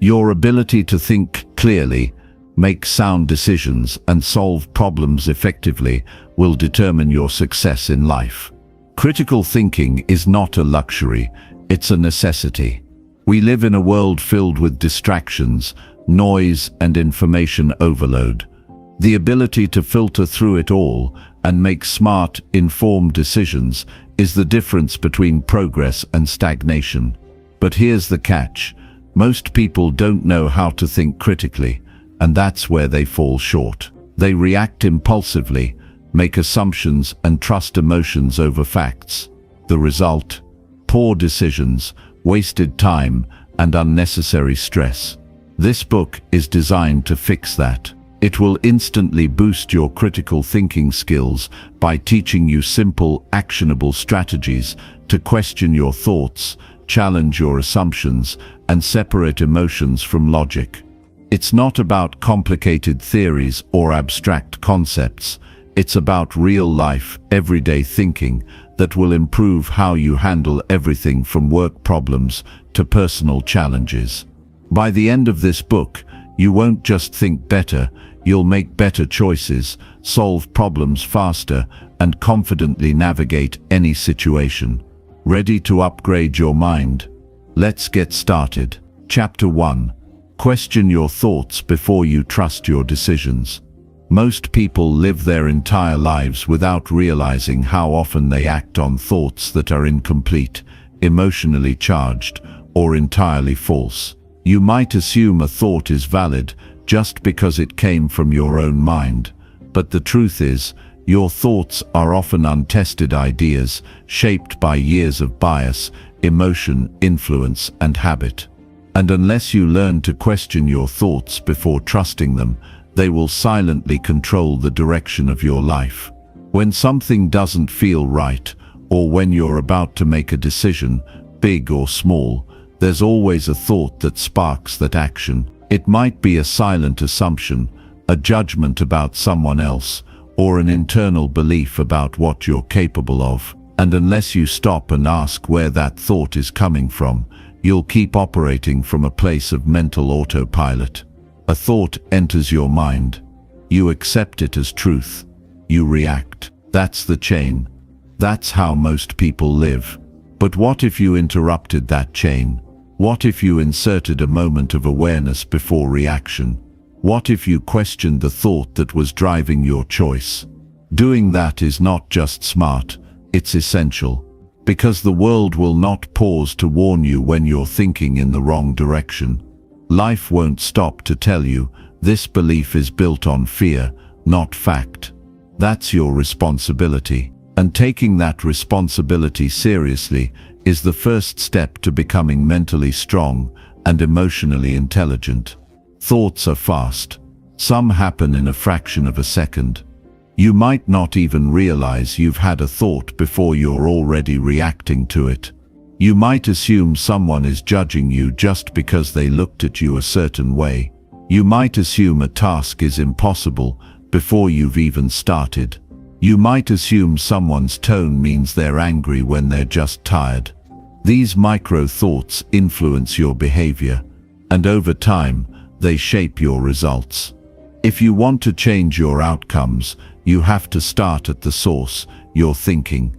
Your ability to think clearly, make sound decisions, and solve problems effectively will determine your success in life. Critical thinking is not a luxury, it's a necessity. We live in a world filled with distractions, noise, and information overload. The ability to filter through it all and make smart, informed decisions is the difference between progress and stagnation. But here's the catch: most people don't know how to think critically, and that's where they fall short. They react impulsively, make assumptions, and trust emotions over facts. The result? Poor decisions, wasted time, and unnecessary stress. This book is designed to fix that. It will instantly boost your critical thinking skills by teaching you simple, actionable strategies to question your thoughts, challenge your assumptions, and separate emotions from logic. It's not about complicated theories or abstract concepts. It's about real-life, everyday thinking that will improve how you handle everything from work problems to personal challenges. By the end of this book, you won't just think better, you'll make better choices, solve problems faster, and confidently navigate any situation. Ready to upgrade your mind? Let's get started. Chapter 1. Question your thoughts before you trust your decisions. Most people live their entire lives without realizing how often they act on thoughts that are incomplete, emotionally charged, or entirely false. You might assume a thought is valid just because it came from your own mind, but the truth is, your thoughts are often untested ideas shaped by years of bias, emotion, influence, and habit. And unless you learn to question your thoughts before trusting them, they will silently control the direction of your life. When something doesn't feel right, or when you're about to make a decision, big or small, there's always a thought that sparks that action. It might be a silent assumption, a judgment about someone else, or an internal belief about what you're capable of. And unless you stop and ask where that thought is coming from, you'll keep operating from a place of mental autopilot. A thought enters your mind. You accept it as truth. You react. That's the chain. That's how most people live. But what if you interrupted that chain? What if you inserted a moment of awareness before reaction? What if you questioned the thought that was driving your choice? Doing that is not just smart, it's essential. Because the world will not pause to warn you when you're thinking in the wrong direction. Life won't stop to tell you, this belief is built on fear, not fact. That's your responsibility. And taking that responsibility seriously is the first step to becoming mentally strong and emotionally intelligent. Thoughts are fast. Some happen in a fraction of a second. You might not even realize you've had a thought before you're already reacting to it. You might assume someone is judging you just because they looked at you a certain way. You might assume a task is impossible before you've even started. You might assume someone's tone means they're angry when they're just tired. These micro thoughts influence your behavior, and over time, they shape your results. If you want to change your outcomes, you have to start at the source, your thinking.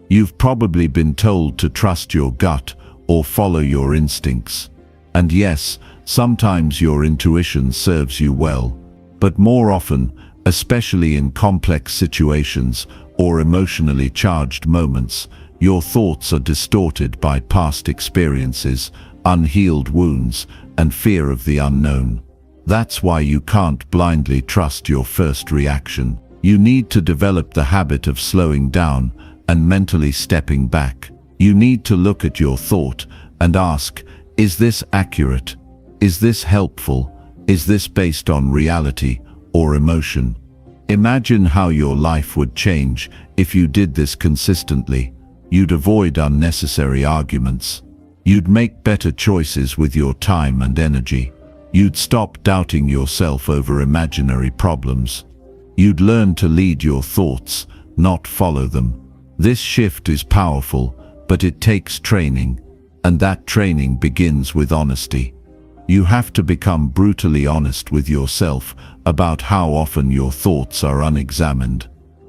You've probably been told to trust your gut or follow your instincts. And yes, sometimes your intuition serves you well, but more often, especially in complex situations or emotionally charged moments, your thoughts are distorted by past experiences, unhealed wounds, and fear of the unknown. That's why you can't blindly trust your first reaction. You need to develop the habit of slowing down and mentally stepping back. You need to look at your thought and ask, is this accurate? Is this helpful? Is this based on reality or emotion? Imagine how your life would change if you did this consistently. You'd avoid unnecessary arguments. You'd make better choices with your time and energy. You'd stop doubting yourself over imaginary problems. You'd learn to lead your thoughts, not follow them. This shift is powerful, but it takes training, and that training begins with honesty. You have to become brutally honest with yourself about how often your thoughts are unexamined.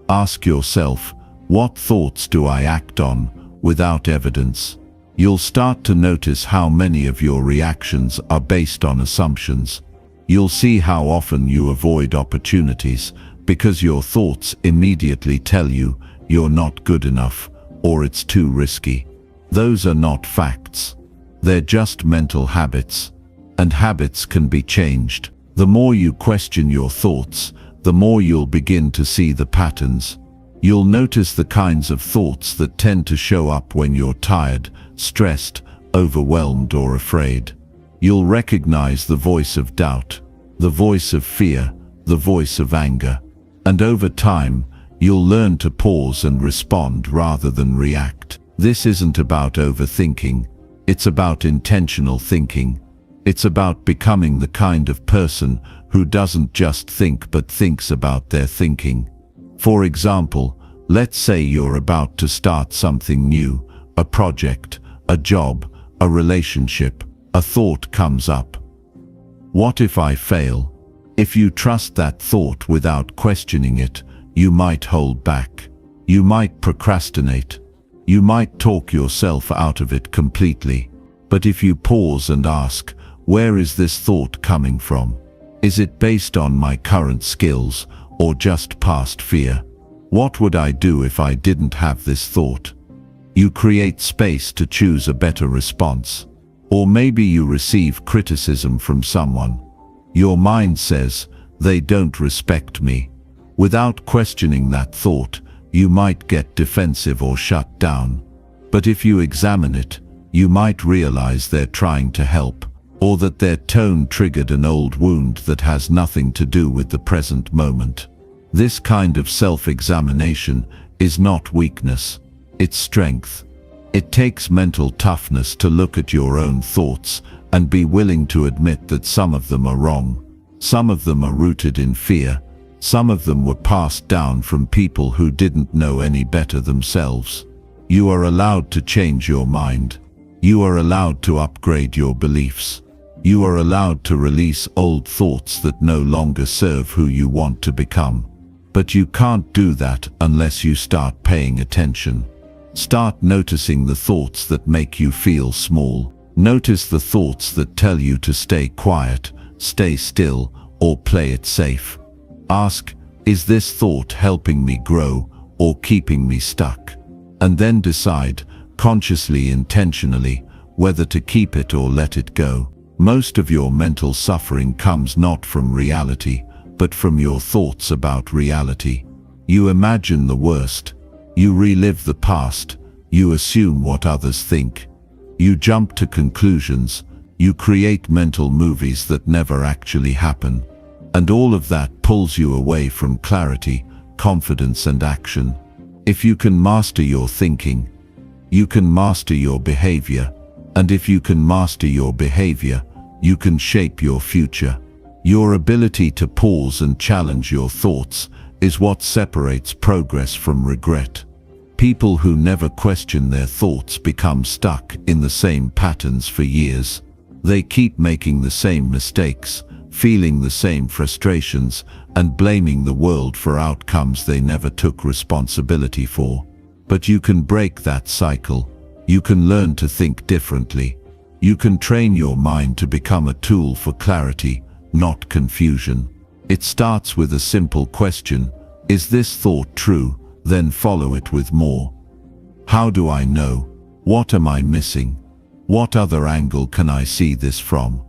Ask yourself, what thoughts do I act on without evidence? You'll start to notice how many of your reactions are based on assumptions. You'll see how often you avoid opportunities because your thoughts immediately tell you you're not good enough or it's too risky. Those are not facts. They're just mental habits. And habits can be changed. The more you question your thoughts, the more you'll begin to see the patterns. You'll notice the kinds of thoughts that tend to show up when you're tired, stressed, overwhelmed, or afraid. You'll recognize the voice of doubt, the voice of fear, the voice of anger. And over time, you'll learn to pause and respond rather than react. This isn't about overthinking. It's about intentional thinking. It's about becoming the kind of person who doesn't just think but thinks about their thinking. For example, let's say you're about to start something new, a project, a job, a relationship. A thought comes up. What if I fail? If you trust that thought without questioning it, you might hold back. You might procrastinate. You might talk yourself out of it completely. But if you pause and ask, where is this thought coming from? Is it based on my current skills or just past fear? What would I do if I didn't have this thought? You create space to choose a better response. Or maybe you receive criticism from someone. Your mind says, they don't respect me. Without questioning that thought, you might get defensive or shut down. But if you examine it, you might realize they're trying to help, or that their tone triggered an old wound that has nothing to do with the present moment. This kind of self-examination is not weakness, it's strength. It takes mental toughness to look at your own thoughts and be willing to admit that some of them are wrong. Some of them are rooted in fear. Some of them were passed down from people who didn't know any better themselves. You are allowed to change your mind. You are allowed to upgrade your beliefs. You are allowed to release old thoughts that no longer serve who you want to become. But you can't do that unless you start paying attention. Start noticing the thoughts that make you feel small. Notice the thoughts that tell you to stay quiet, stay still, or play it safe. Ask, is this thought helping me grow or keeping me stuck? And then decide, consciously, intentionally, whether to keep it or let it go. Most of your mental suffering comes not from reality, but from your thoughts about reality. You imagine the worst. You relive the past. You assume what others think. You jump to conclusions. You create mental movies that never actually happen. And all of that pulls you away from clarity, confidence, and action. If you can master your thinking, you can master your behavior. And if you can master your behavior, you can shape your future. Your ability to pause and challenge your thoughts is what separates progress from regret. People who never question their thoughts become stuck in the same patterns for years. They keep making the same mistakes, feeling the same frustrations, and blaming the world for outcomes they never took responsibility for. But you can break that cycle. You can learn to think differently. You can train your mind to become a tool for clarity, not confusion. It starts with a simple question: is this thought true? Then follow it with more. How do I know? What am I missing? What other angle can I see this from?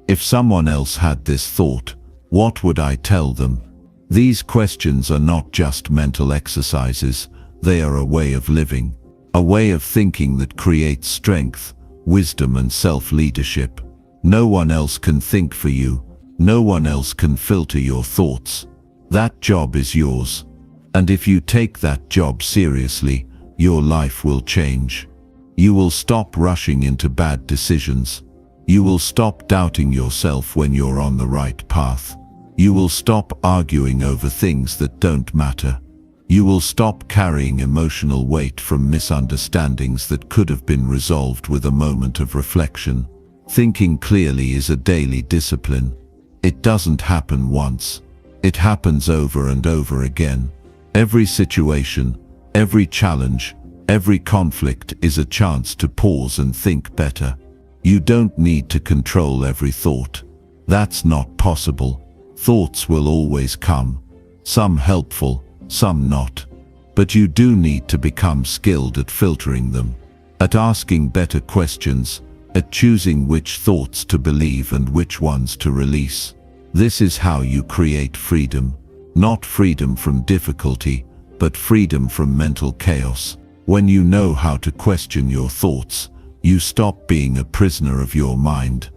If someone else had this thought, what would I tell them? These questions are not just mental exercises, they are a way of living, a way of thinking that creates strength, wisdom, and self-leadership. No one else can think for you. No one else can filter your thoughts. That job is yours. And if you take that job seriously, your life will change. You will stop rushing into bad decisions. You will stop doubting yourself when you're on the right path. You will stop arguing over things that don't matter. You will stop carrying emotional weight from misunderstandings that could have been resolved with a moment of reflection. Thinking clearly is a daily discipline. It doesn't happen once. It happens over and over again. Every situation, every challenge, every conflict is a chance to pause and think better. You don't need to control every thought. That's not possible. Thoughts will always come, some helpful, some not. But you do need to become skilled at filtering them, at asking better questions, at choosing which thoughts to believe and which ones to release. This is how you create freedom. Not freedom from difficulty, but freedom from mental chaos. When you know how to question your thoughts, you stop being a prisoner of your mind.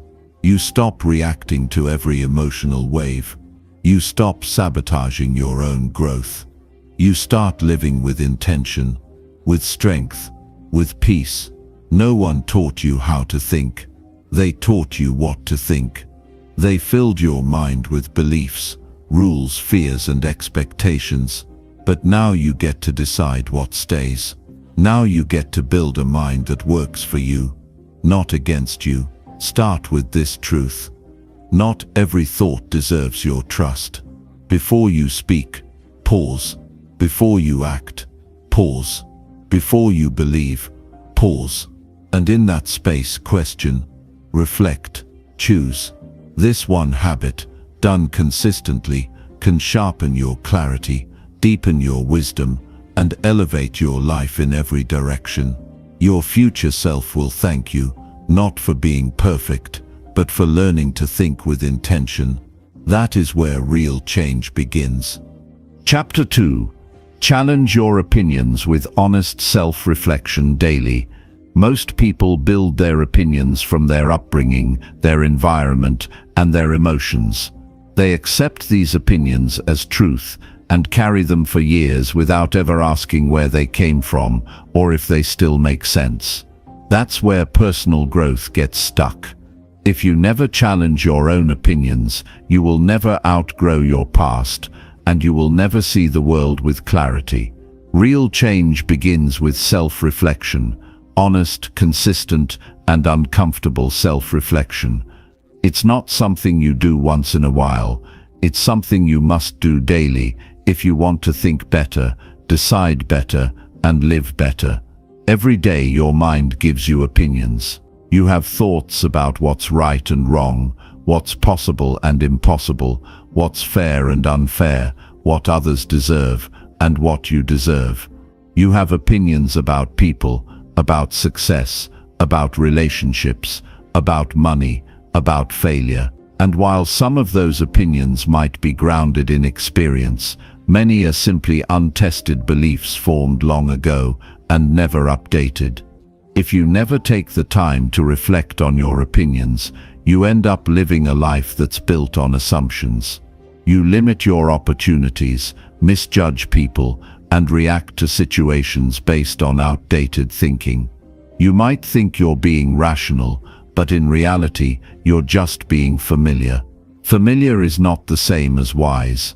You stop reacting to every emotional wave. You stop sabotaging your own growth. You start living with intention, with strength, with peace. No one taught you how to think. They taught you what to think. They filled your mind with beliefs, rules, fears, and expectations. But now you get to decide what stays. Now you get to build a mind that works for you, not against you. Start with this truth. Not every thought deserves your trust. Before you speak, pause. Before you act, pause. Before you believe, pause. And in that space, question, reflect, choose. This one habit, done consistently, can sharpen your clarity, deepen your wisdom, and elevate your life in every direction. Your future self will thank you, not for being perfect, but for learning to think with intention. That is where real change begins. Chapter 2. Challenge your opinions with honest self-reflection daily. Most people build their opinions from their upbringing, their environment, and their emotions. They accept these opinions as truth and carry them for years without ever asking where they came from or if they still make sense. That's where personal growth gets stuck. If you never challenge your own opinions, you will never outgrow your past, and you will never see the world with clarity. Real change begins with self-reflection, honest, consistent, and uncomfortable self-reflection. It's not something you do once in a while. It's something you must do daily if you want to think better, decide better, and live better. Every day your mind gives you opinions. You have thoughts about what's right and wrong, what's possible and impossible, what's fair and unfair, what others deserve, and what you deserve. You have opinions about people, about success, about relationships, about money, about failure. And while some of those opinions might be grounded in experience, many are simply untested beliefs formed long ago and never updated. If you never take the time to reflect on your opinions, you end up living a life that's built on assumptions. You limit your opportunities, misjudge people, and react to situations based on outdated thinking. You might think you're being rational, but in reality, you're just being familiar. Familiar is not the same as wise.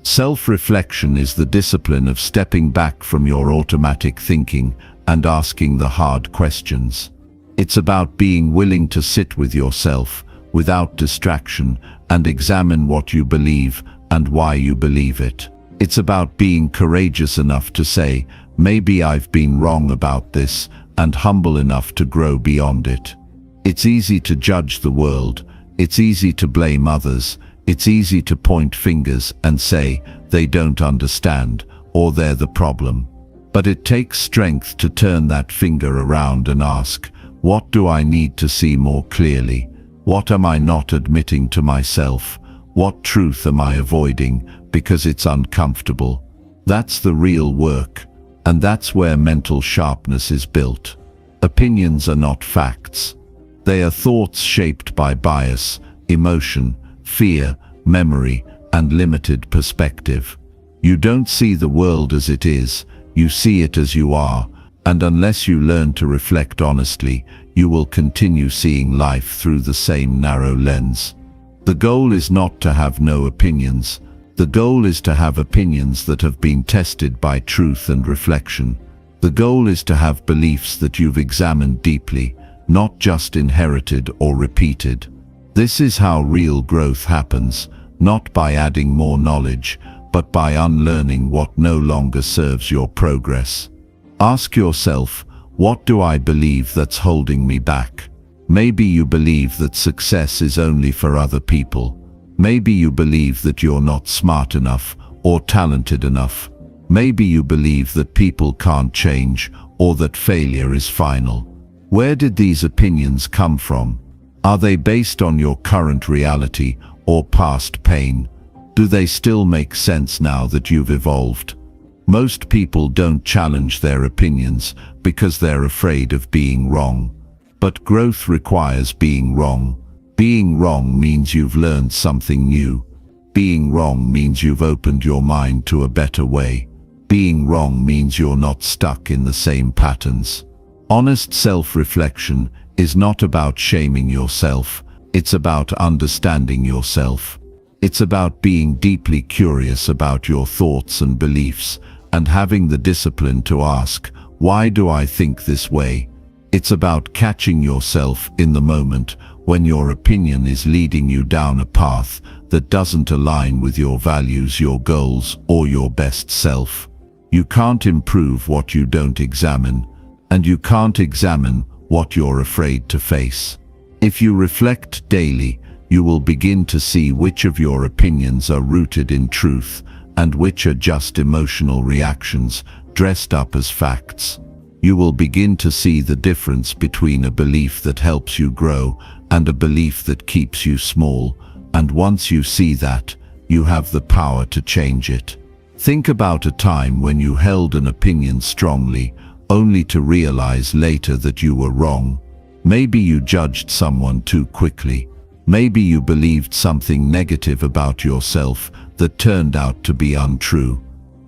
Self-reflection is the discipline of stepping back from your automatic thinking and asking the hard questions. It's about being willing to sit with yourself, without distraction, and examine what you believe and why you believe it. It's about being courageous enough to say, maybe I've been wrong about this, and humble enough to grow beyond it. It's easy to judge the world. It's easy to blame others. It's easy to point fingers and say, they don't understand, or they're the problem. But it takes strength to turn that finger around and ask, what do I need to see more clearly? What am I not admitting to myself? What truth am I avoiding because it's uncomfortable? That's the real work, and that's where mental sharpness is built. Opinions are not facts. They are thoughts shaped by bias, emotion, fear, memory, and limited perspective. You don't see the world as it is, you see it as you are, and unless you learn to reflect honestly, you will continue seeing life through the same narrow lens. The goal is not to have no opinions. The goal is to have opinions that have been tested by truth and reflection. The goal is to have beliefs that you've examined deeply, not just inherited or repeated. This is how real growth happens, not by adding more knowledge, but by unlearning what no longer serves your progress. Ask yourself, what do I believe that's holding me back? Maybe you believe that success is only for other people. Maybe you believe that you're not smart enough or talented enough. Maybe you believe that people can't change or that failure is final. Where did these opinions come from? Are they based on your current reality or past pain? Do they still make sense now that you've evolved? Most people don't challenge their opinions because they're afraid of being wrong. But growth requires being wrong. Being wrong means you've learned something new. Being wrong means you've opened your mind to a better way. Being wrong means you're not stuck in the same patterns. Honest self-reflection is not about shaming yourself. It's about understanding yourself. It's about being deeply curious about your thoughts and beliefs and having the discipline to ask, why do I think this way? It's about catching yourself in the moment when your opinion is leading you down a path that doesn't align with your values, your goals, or your best self. You can't improve what you don't examine, and you can't examine what you're afraid to face. If you reflect daily, you will begin to see which of your opinions are rooted in truth and which are just emotional reactions dressed up as facts. You will begin to see the difference between a belief that helps you grow and a belief that keeps you small, and once you see that, you have the power to change it. Think about a time when you held an opinion strongly, only to realize later that you were wrong. Maybe you judged someone too quickly. Maybe you believed something negative about yourself that turned out to be untrue.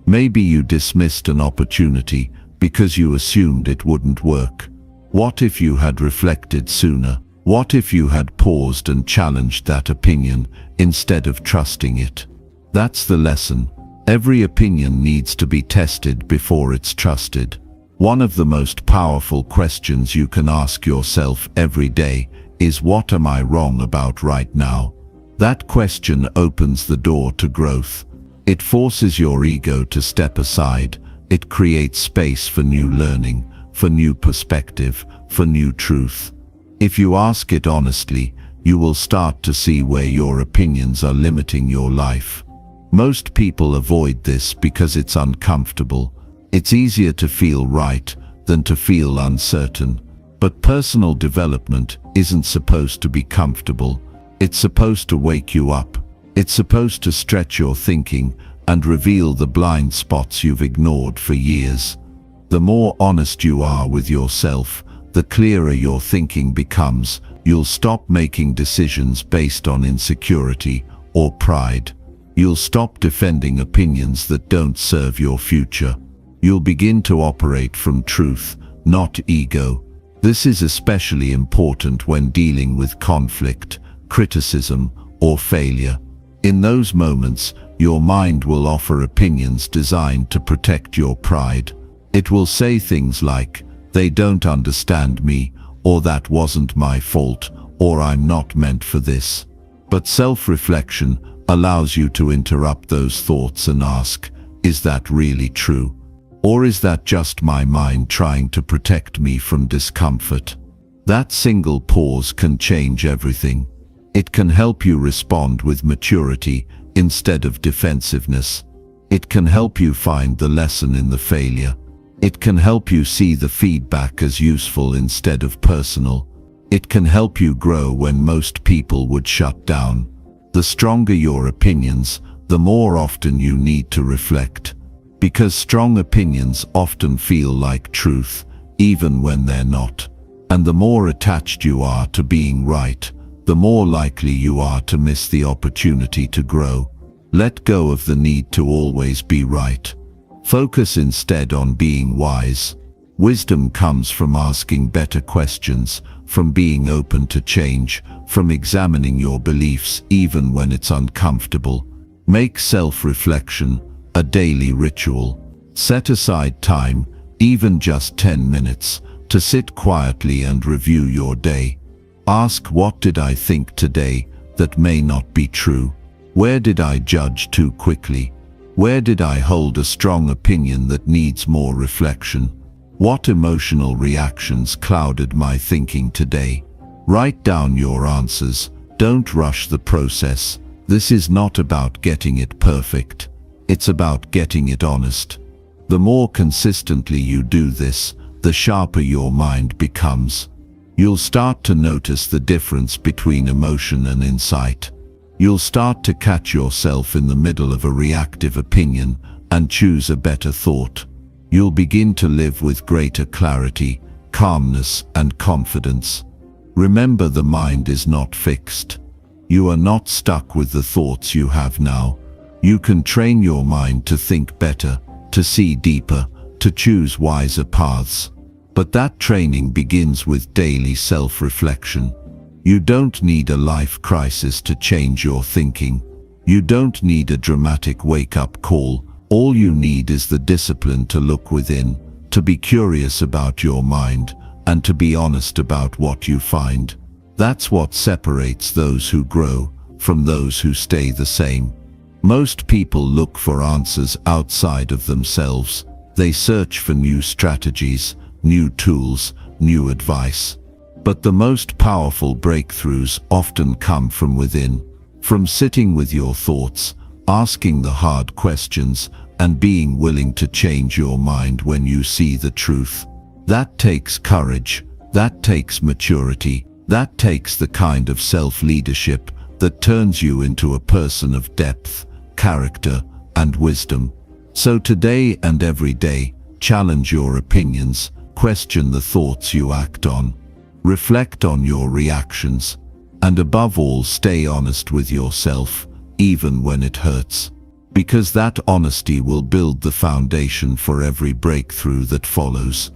Maybe you dismissed an opportunity because you assumed it wouldn't work. What if you had reflected sooner? What if you had paused and challenged that opinion instead of trusting it? That's the lesson. Every opinion needs to be tested before it's trusted. One of the most powerful questions you can ask yourself every day is, what am I wrong about right now? That question opens the door to growth. It forces your ego to step aside. It creates space for new learning, for new perspective, for new truth. If you ask it honestly, you will start to see where your opinions are limiting your life. Most people avoid this because it's uncomfortable. It's easier to feel right than to feel uncertain. But personal development isn't supposed to be comfortable. It's supposed to wake you up. It's supposed to stretch your thinking and reveal the blind spots you've ignored for years. The more honest you are with yourself, the clearer your thinking becomes. You'll stop making decisions based on insecurity or pride. You'll stop defending opinions that don't serve your future. You'll begin to operate from truth, not ego. This is especially important when dealing with conflict, criticism, or failure. In those moments, your mind will offer opinions designed to protect your pride. It will say things like, they don't understand me, or that wasn't my fault, or I'm not meant for this. But self-reflection allows you to interrupt those thoughts and ask, is that really true? Or is that just my mind trying to protect me from discomfort? That single pause can change everything. It can help you respond with maturity instead of defensiveness. It can help you find the lesson in the failure. It can help you see the feedback as useful instead of personal. It can help you grow when most people would shut down. The stronger your opinions, the more often you need to reflect. Because strong opinions often feel like truth, even when they're not. And the more attached you are to being right, the more likely you are to miss the opportunity to grow. Let go of the need to always be right. Focus instead on being wise. Wisdom comes from asking better questions, from being open to change, from examining your beliefs even when it's uncomfortable. Make self-reflection a daily ritual. Set aside time, even just 10 minutes, to sit quietly and review your day. Ask, what did I think today that may not be true? Where did I judge too quickly? Where did I hold a strong opinion that needs more reflection? What emotional reactions clouded my thinking today? Write down your answers. Don't rush the process. This is not about getting it perfect. It's about getting it honest. The more consistently you do this, the sharper your mind becomes. You'll start to notice the difference between emotion and insight. You'll start to catch yourself in the middle of a reactive opinion and choose a better thought. You'll begin to live with greater clarity, calmness, and confidence. Remember, the mind is not fixed. You are not stuck with the thoughts you have now. You can train your mind to think better, to see deeper, to choose wiser paths. But that training begins with daily self-reflection. You don't need a life crisis to change your thinking. You don't need a dramatic wake-up call. All you need is the discipline to look within, to be curious about your mind, and to be honest about what you find. That's what separates those who grow from those who stay the same. Most people look for answers outside of themselves. They search for new strategies, new tools, new advice. But the most powerful breakthroughs often come from within, from sitting with your thoughts, asking the hard questions, and being willing to change your mind when you see the truth. That takes courage, that takes maturity, that takes the kind of self-leadership that turns you into a person of depth, character, and wisdom. So today and every day, challenge your opinions, question the thoughts you act on, reflect on your reactions, and above all, stay honest with yourself, even when it hurts. Because that honesty will build the foundation for every breakthrough that follows.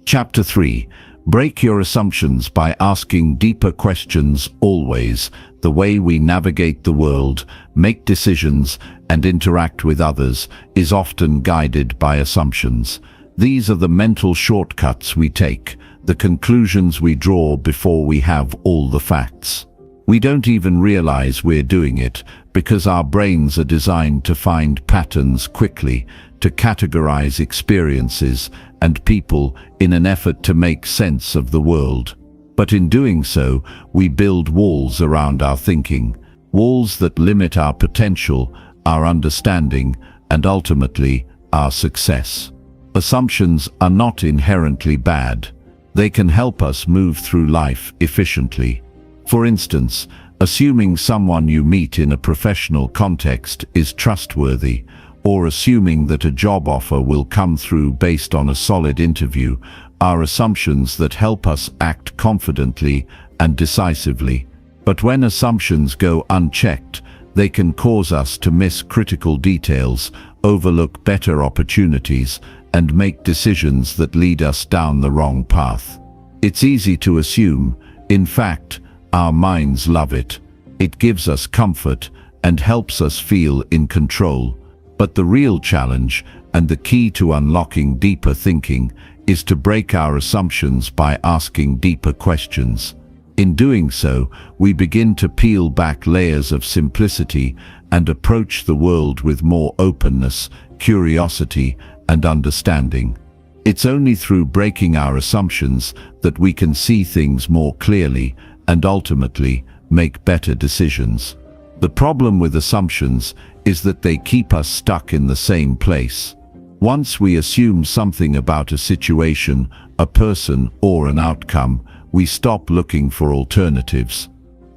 Chapter 3. Break your assumptions by asking deeper questions. Always, the way we navigate the world, make decisions, and interact with others is often guided by assumptions. These are the mental shortcuts we take, the conclusions we draw before we have all the facts. We don't even realize we're doing it because our brains are designed to find patterns quickly, to categorize experiences and people in an effort to make sense of the world. But in doing so, we build walls around our thinking, walls that limit our potential, our understanding, and ultimately, our success. Assumptions are not inherently bad. They can help us move through life efficiently. For instance, assuming someone you meet in a professional context is trustworthy, or assuming that a job offer will come through based on a solid interview, are assumptions that help us act confidently and decisively. But when assumptions go unchecked, they can cause us to miss critical details, overlook better opportunities, and make decisions that lead us down the wrong path. It's easy to assume. In fact, our minds love it. It gives us comfort and helps us feel in control. But the real challenge, and the key to unlocking deeper thinking, is to break our assumptions by asking deeper questions. In doing so, we begin to peel back layers of simplicity and approach the world with more openness, curiosity, and understanding. It's only through breaking our assumptions that we can see things more clearly and ultimately make better decisions. The problem with assumptions is that they keep us stuck in the same place. Once we assume something about a situation, a person, or an outcome, we stop looking for alternatives.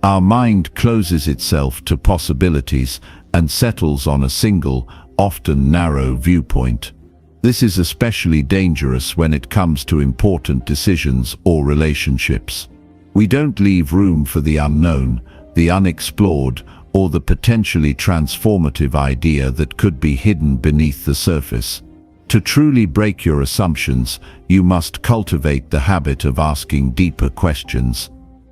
Our mind closes itself to possibilities and settles on a single, often narrow viewpoint. This is especially dangerous when it comes to important decisions or relationships. We don't leave room for the unknown, the unexplored, or the potentially transformative idea that could be hidden beneath the surface. To truly break your assumptions, you must cultivate the habit of asking deeper questions.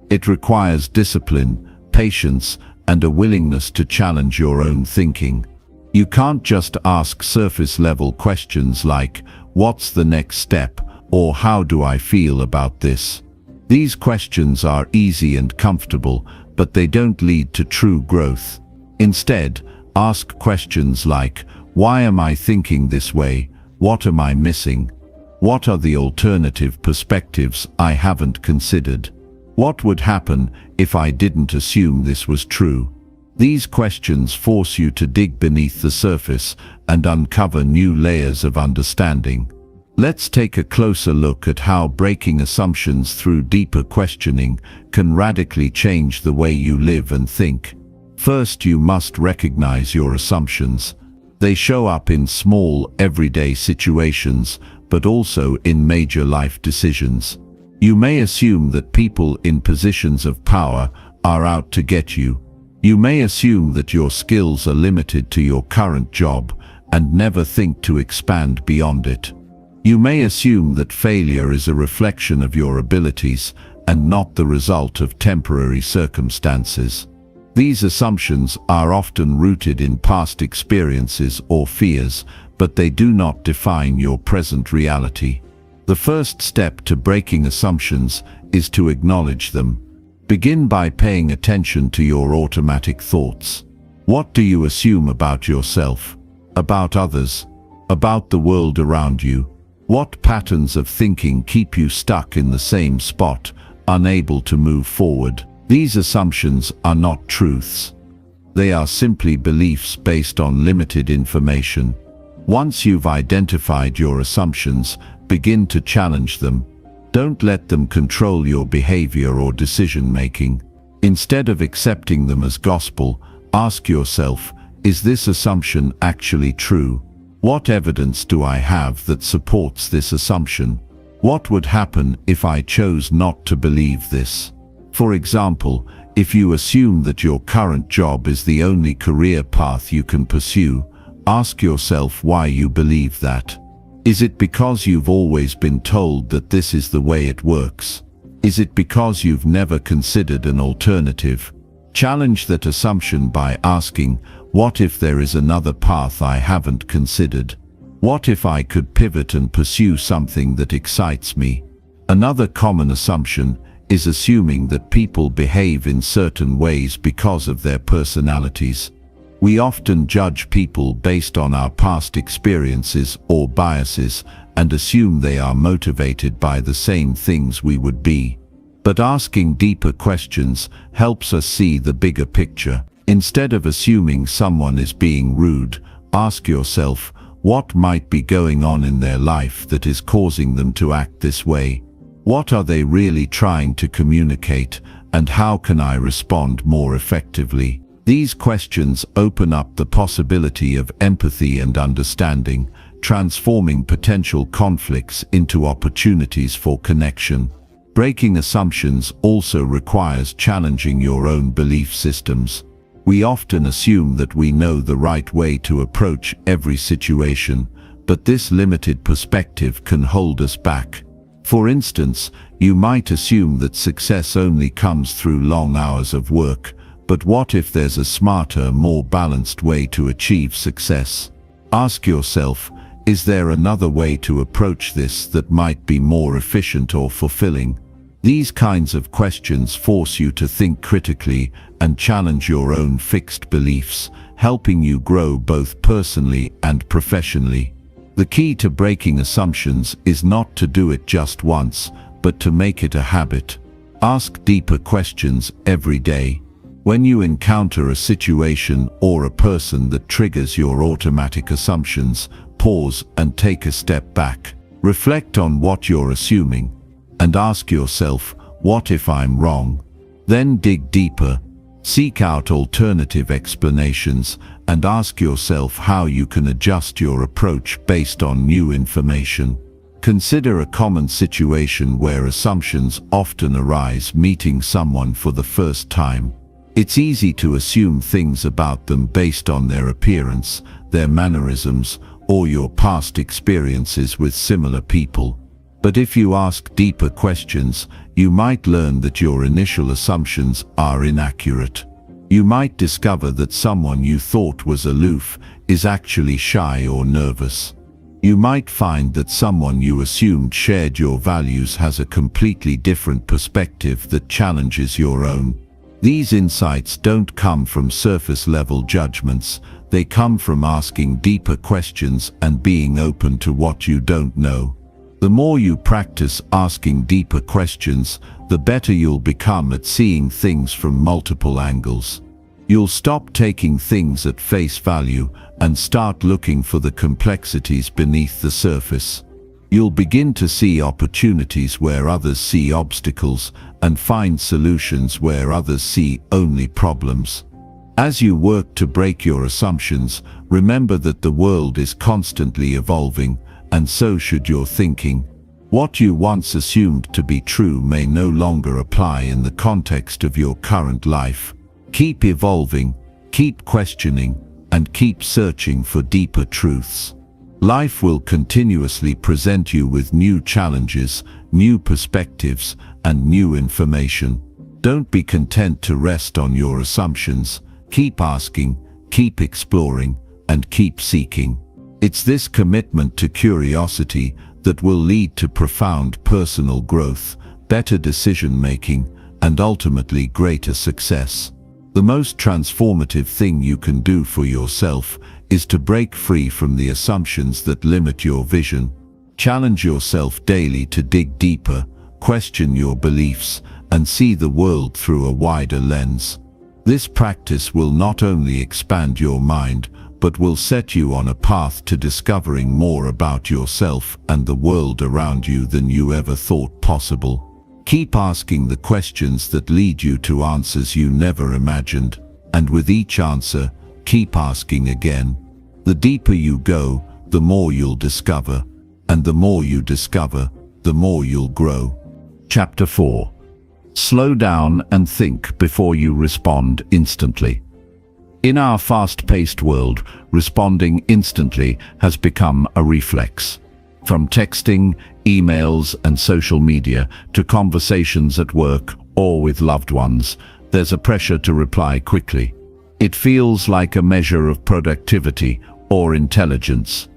It requires discipline, patience, and a willingness to challenge your own thinking. You can't just ask surface-level questions like, "What's the next step?" Or how do I feel about this? These questions are easy and comfortable, but they don't lead to true growth. Instead, ask questions like, why am I thinking this way? What am I missing? What are the alternative perspectives I haven't considered? What would happen if I didn't assume this was true? These questions force you to dig beneath the surface and uncover new layers of understanding. Let's take a closer look at how breaking assumptions through deeper questioning can radically change the way you live and think. First, you must recognize your assumptions. They show up in small, everyday situations, but also in major life decisions. You may assume that people in positions of power are out to get you. You may assume that your skills are limited to your current job and never think to expand beyond it. You may assume that failure is a reflection of your abilities and not the result of temporary circumstances. These assumptions are often rooted in past experiences or fears, but they do not define your present reality. The first step to breaking assumptions is to acknowledge them. Begin by paying attention to your automatic thoughts. What do you assume about yourself, about others, about the world around you? What patterns of thinking keep you stuck in the same spot, unable to move forward? These assumptions are not truths. They are simply beliefs based on limited information. Once you've identified your assumptions, begin to challenge them. Don't let them control your behavior or decision-making. Instead of accepting them as gospel, ask yourself, is this assumption actually true? What evidence do I have that supports this assumption? What would happen if I chose not to believe this? For example, if you assume that your current job is the only career path you can pursue, ask yourself why you believe that. Is it because you've always been told that this is the way it works? Is it because you've never considered an alternative? Challenge that assumption by asking, what if there is another path I haven't considered? What if I could pivot and pursue something that excites me? Another common assumption is assuming that people behave in certain ways because of their personalities. We often judge people based on our past experiences or biases and assume they are motivated by the same things we would be. But asking deeper questions helps us see the bigger picture. Instead of assuming someone is being rude, ask yourself, what might be going on in their life that is causing them to act this way? What are they really trying to communicate, and how can I respond more effectively? These questions open up the possibility of empathy and understanding, transforming potential conflicts into opportunities for connection. Breaking assumptions also requires challenging your own belief systems. We often assume that we know the right way to approach every situation, but this limited perspective can hold us back. For instance, you might assume that success only comes through long hours of work, but what if there's a smarter, more balanced way to achieve success? Ask yourself, is there another way to approach this that might be more efficient or fulfilling? These kinds of questions force you to think critically and challenge your own fixed beliefs, helping you grow both personally and professionally. The key to breaking assumptions is not to do it just once, but to make it a habit. Ask deeper questions every day. When you encounter a situation or a person that triggers your automatic assumptions, pause and take a step back. Reflect on what you're assuming, and ask yourself, what if I'm wrong? Then dig deeper. Seek out alternative explanations and ask yourself how you can adjust your approach based on new information. Consider a common situation where assumptions often arise meeting someone for the first time. It's easy to assume things about them based on their appearance, their mannerisms, or your past experiences with similar people. But if you ask deeper questions, you might learn that your initial assumptions are inaccurate. You might discover that someone you thought was aloof is actually shy or nervous. You might find that someone you assumed shared your values has a completely different perspective that challenges your own. These insights don't come from surface-level judgments, they come from asking deeper questions and being open to what you don't know. The more you practice asking deeper questions, the better you'll become at seeing things from multiple angles. You'll stop taking things at face value and start looking for the complexities beneath the surface. You'll begin to see opportunities where others see obstacles and find solutions where others see only problems. As you work to break your assumptions, remember that the world is constantly evolving, and so should your thinking. What you once assumed to be true may no longer apply in the context of your current life. Keep evolving, keep questioning, and keep searching for deeper truths. Life will continuously present you with new challenges, new perspectives, and new information. Don't be content to rest on your assumptions. Keep asking, keep exploring, and keep seeking. It's this commitment to curiosity that will lead to profound personal growth, better decision-making, and ultimately greater success. The most transformative thing you can do for yourself is to break free from the assumptions that limit your vision. Challenge yourself daily to dig deeper, question your beliefs, and see the world through a wider lens. This practice will not only expand your mind, but will set you on a path to discovering more about yourself and the world around you than you ever thought possible. Keep asking the questions that lead you to answers you never imagined, and with each answer, keep asking again. The deeper you go, the more you'll discover, and the more you discover, the more you'll grow. Chapter 4. Slow down and think before you respond instantly. In our fast-paced world, responding instantly has become a reflex. From texting, emails, and social media to conversations at work or with loved ones, there's a pressure to reply quickly. It feels like a measure of productivity or intelligence.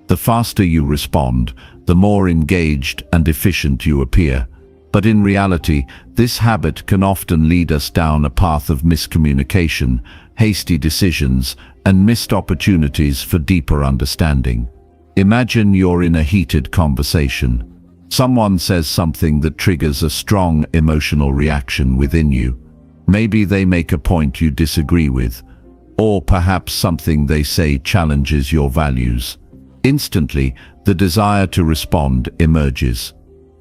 The faster you respond, the more engaged and efficient you appear. But in reality, this habit can often lead us down a path of miscommunication, hasty decisions, and missed opportunities for deeper understanding. Imagine you're in a heated conversation. Someone says something that triggers a strong emotional reaction within you. Maybe they make a point you disagree with, or perhaps something they say challenges your values. Instantly, the desire to respond emerges.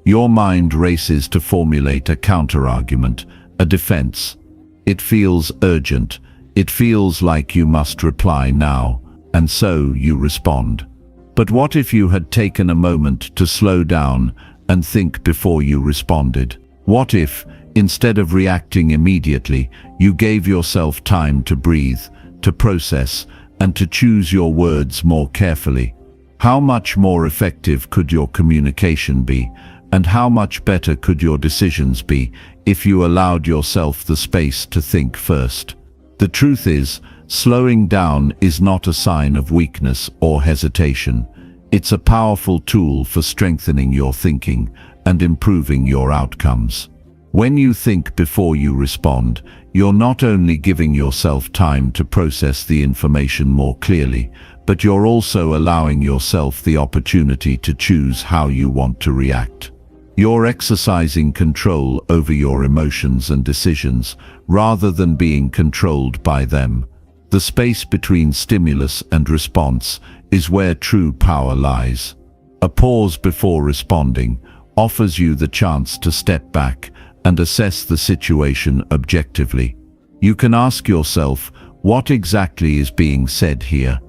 Your mind races to formulate a counter-argument, a defense. It feels urgent. It feels like you must reply now, and so you respond. But what if you had taken a moment to slow down and think before you responded? What if, instead of reacting immediately, you gave yourself time to breathe, to process, and to choose your words more carefully? How much more effective could your communication be, and how much better could your decisions be if you allowed yourself the space to think first? The truth is, slowing down is not a sign of weakness or hesitation. It's a powerful tool for strengthening your thinking and improving your outcomes. When you think before you respond, you're not only giving yourself time to process the information more clearly, but you're also allowing yourself the opportunity to choose how you want to react. You're exercising control over your emotions and decisions, rather than being controlled by them. The space between stimulus and response is where true power lies. A pause before responding offers you the chance to step back and assess the situation objectively. You can ask yourself, what exactly is being said here?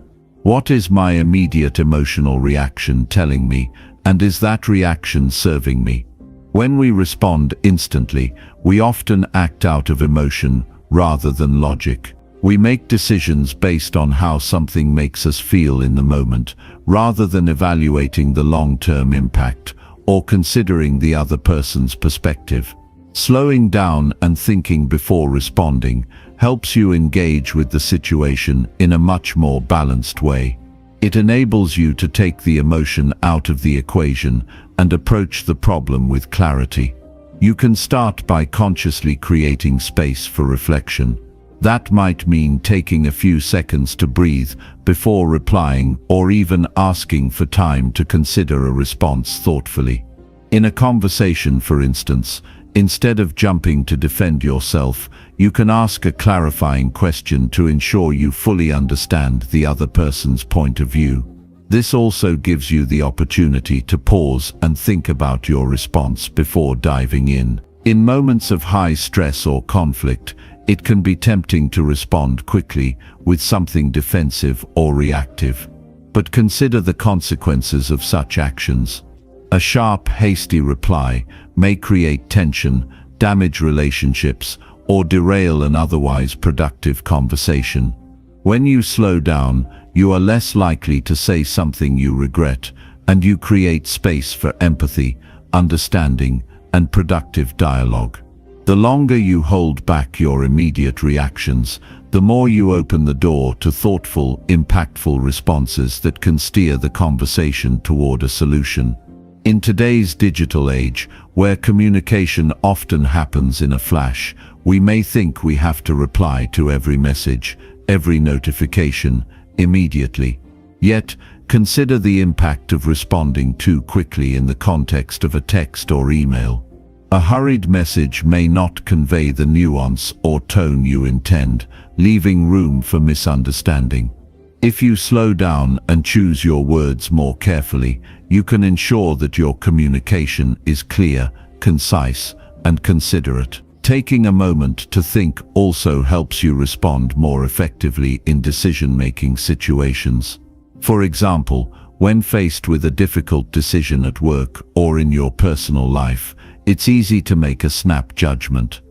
What is my immediate emotional reaction telling me, and is that reaction serving me? When we respond instantly, we often act out of emotion rather than logic. We make decisions based on how something makes us feel in the moment, rather than evaluating the long-term impact or considering the other person's perspective. Slowing down and thinking before responding helps you engage with the situation in a much more balanced way. It enables you to take the emotion out of the equation and approach the problem with clarity. You can start by consciously creating space for reflection. That might mean taking a few seconds to breathe before replying, or even asking for time to consider a response thoughtfully. In a conversation, for instance, instead of jumping to defend yourself, you can ask a clarifying question to ensure you fully understand the other person's point of view. This also gives you the opportunity to pause and think about your response before diving in. In moments of high stress or conflict, it can be tempting to respond quickly with something defensive or reactive. But consider the consequences of such actions. A sharp, hasty reply may create tension, damage relationships, or derail an otherwise productive conversation. When you slow down, you are less likely to say something you regret, and you create space for empathy, understanding, and productive dialogue. The longer you hold back your immediate reactions, the more you open the door to thoughtful, impactful responses that can steer the conversation toward a solution. In today's digital age, where communication often happens in a flash, we may think we have to reply to every message, every notification, immediately. Yet, consider the impact of responding too quickly in the context of a text or email. A hurried message may not convey the nuance or tone you intend, leaving room for misunderstanding. If you slow down and choose your words more carefully, you can ensure that your communication is clear, concise, and considerate. Taking a moment to think also helps you respond more effectively in decision-making situations. For example, when faced with a difficult decision at work or in your personal life, it's easy to make a snap judgment.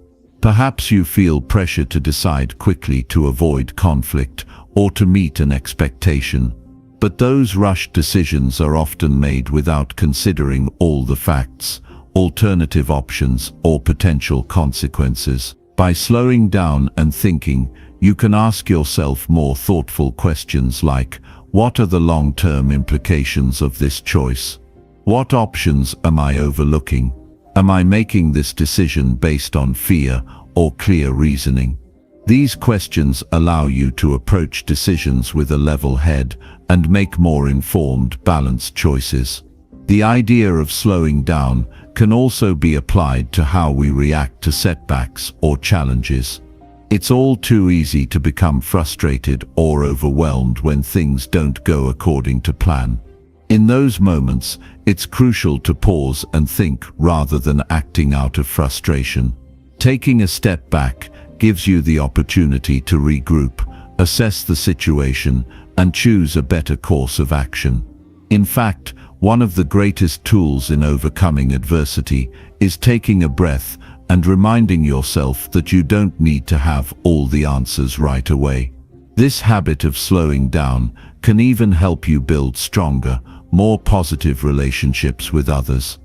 Perhaps you feel pressure to decide quickly to avoid conflict or to meet an expectation. But those rushed decisions are often made without considering all the facts, alternative options, or potential consequences. By slowing down and thinking, you can ask yourself more thoughtful questions like, what are the long-term implications of this choice? What options am I overlooking? Am I making this decision based on fear or clear reasoning? These questions allow you to approach decisions with a level head and make more informed, balanced choices. The idea of slowing down can also be applied to how we react to setbacks or challenges. It's all too easy to become frustrated or overwhelmed when things don't go according to plan. In those moments, it's crucial to pause and think rather than acting out of frustration. Taking a step back gives you the opportunity to regroup, assess the situation, and choose a better course of action. In fact, one of the greatest tools in overcoming adversity is taking a breath and reminding yourself that you don't need to have all the answers right away. This habit of slowing down can even help you build stronger, more positive relationships with others.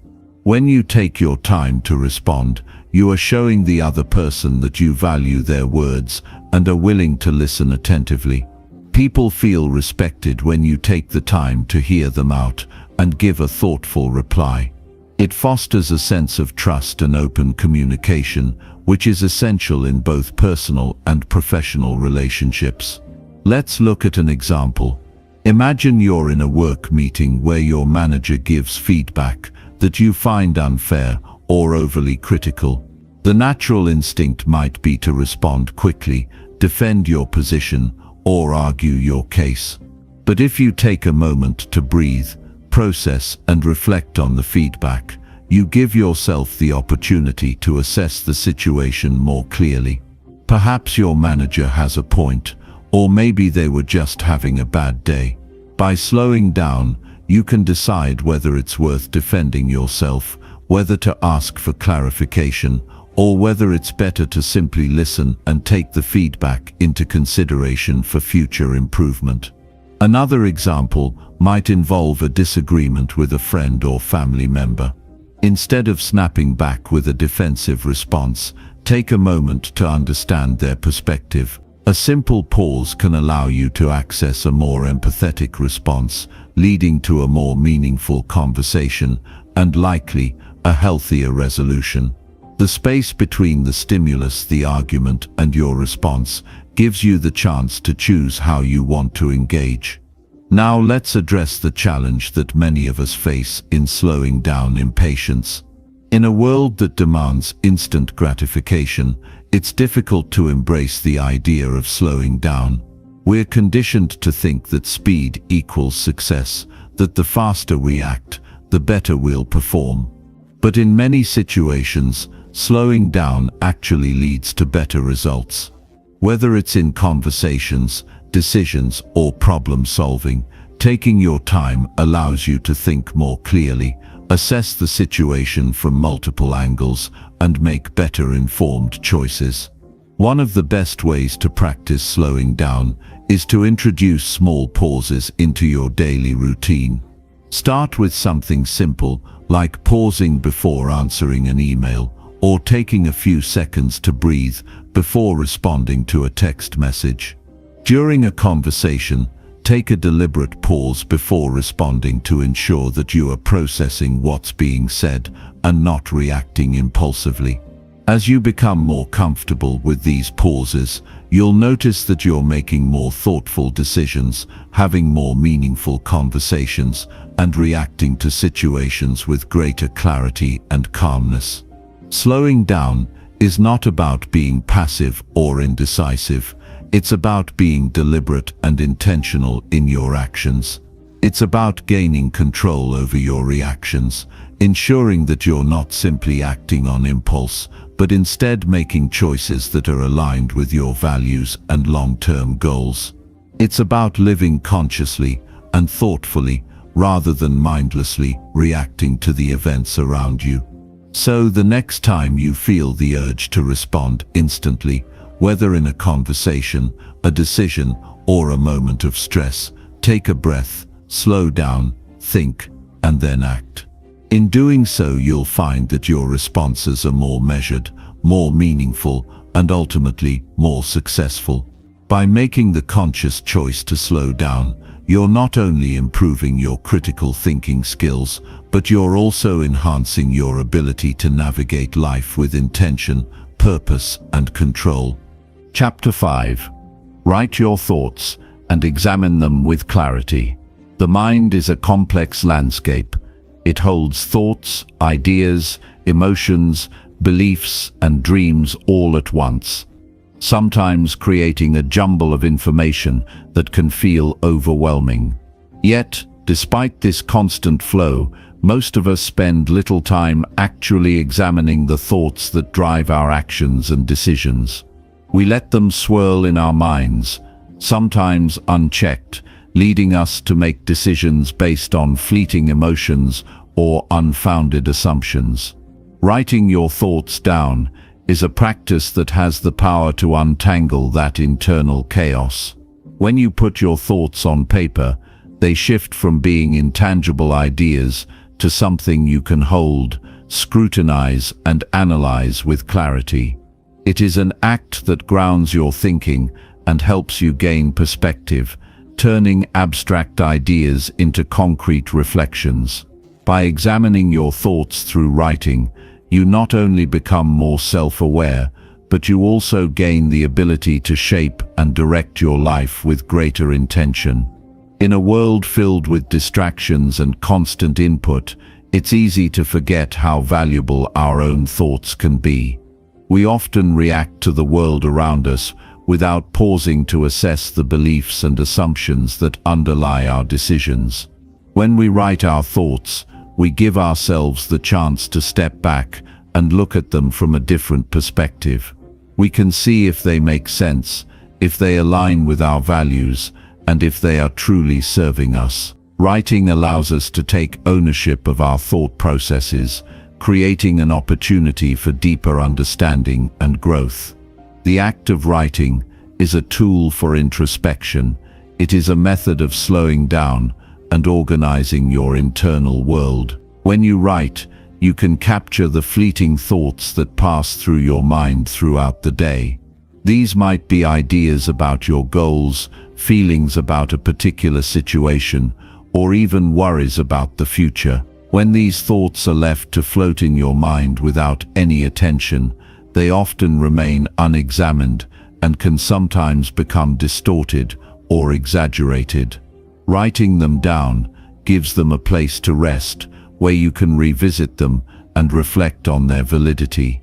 When you take your time to respond, you are showing the other person that you value their words and are willing to listen attentively. People feel respected when you take the time to hear them out and give a thoughtful reply. It fosters a sense of trust and open communication, which is essential in both personal and professional relationships. Let's look at an example. Imagine you're in a work meeting where your manager gives feedback that you find unfair or overly critical. The natural instinct might be to respond quickly, defend your position, or argue your case. But if you take a moment to breathe, process, and reflect on the feedback, you give yourself the opportunity to assess the situation more clearly. Perhaps your manager has a point, or maybe they were just having a bad day. By slowing down, you can decide whether it's worth defending yourself, whether to ask for clarification, or whether it's better to simply listen and take the feedback into consideration for future improvement. Another example might involve a disagreement with a friend or family member. Instead of snapping back with a defensive response, take a moment to understand their perspective. A simple pause can allow you to access a more empathetic response, leading to a more meaningful conversation and likely a healthier resolution. The space between the stimulus, the argument, and your response gives you the chance to choose how you want to engage. Now let's address the challenge that many of us face in slowing down impatience. In a world that demands instant gratification, it's difficult to embrace the idea of slowing down. We're conditioned to think that speed equals success, that the faster we act, the better we'll perform. But in many situations, slowing down actually leads to better results. Whether it's in conversations, decisions, or problem solving, taking your time allows you to think more clearly, assess the situation from multiple angles, and make better informed choices. One of the best ways to practice slowing down is to introduce small pauses into your daily routine. Start with something simple, like pausing before answering an email, or taking a few seconds to breathe before responding to a text message. During a conversation, take a deliberate pause before responding to ensure that you are processing what's being said and not reacting impulsively. As you become more comfortable with these pauses, you'll notice that you're making more thoughtful decisions, having more meaningful conversations, and reacting to situations with greater clarity and calmness. Slowing down is not about being passive or indecisive. It's about being deliberate and intentional in your actions. It's about gaining control over your reactions, ensuring that you're not simply acting on impulse, but instead making choices that are aligned with your values and long-term goals. It's about living consciously and thoughtfully, rather than mindlessly reacting to the events around you. So the next time you feel the urge to respond instantly, whether in a conversation, a decision, or a moment of stress, take a breath, slow down, think, and then act. In doing so, you'll find that your responses are more measured, more meaningful, and ultimately more successful. By making the conscious choice to slow down, you're not only improving your critical thinking skills, but you're also enhancing your ability to navigate life with intention, purpose, and control. Chapter 5. Write your thoughts and examine them with clarity. The mind is a complex landscape. It holds thoughts, ideas, emotions, beliefs, and dreams all at once, sometimes creating a jumble of information that can feel overwhelming. Yet, despite this constant flow, most of us spend little time actually examining the thoughts that drive our actions and decisions. We let them swirl in our minds, sometimes unchecked, leading us to make decisions based on fleeting emotions or unfounded assumptions. Writing your thoughts down is a practice that has the power to untangle that internal chaos. When you put your thoughts on paper, they shift from being intangible ideas to something you can hold, scrutinize, and analyze with clarity. It is an act that grounds your thinking and helps you gain perspective, turning abstract ideas into concrete reflections. By examining your thoughts through writing, you not only become more self-aware, but you also gain the ability to shape and direct your life with greater intention. In a world filled with distractions and constant input, it's easy to forget how valuable our own thoughts can be. We often react to the world around us without pausing to assess the beliefs and assumptions that underlie our decisions. When we write our thoughts, we give ourselves the chance to step back and look at them from a different perspective. We can see if they make sense, if they align with our values, and if they are truly serving us. Writing allows us to take ownership of our thought processes, creating an opportunity for deeper understanding and growth. The act of writing is a tool for introspection. It is a method of slowing down and organizing your internal world. When you write, you can capture the fleeting thoughts that pass through your mind throughout the day. These might be ideas about your goals, feelings about a particular situation, or even worries about the future. When these thoughts are left to float in your mind without any attention, they often remain unexamined and can sometimes become distorted or exaggerated. Writing them down gives them a place to rest, where you can revisit them and reflect on their validity.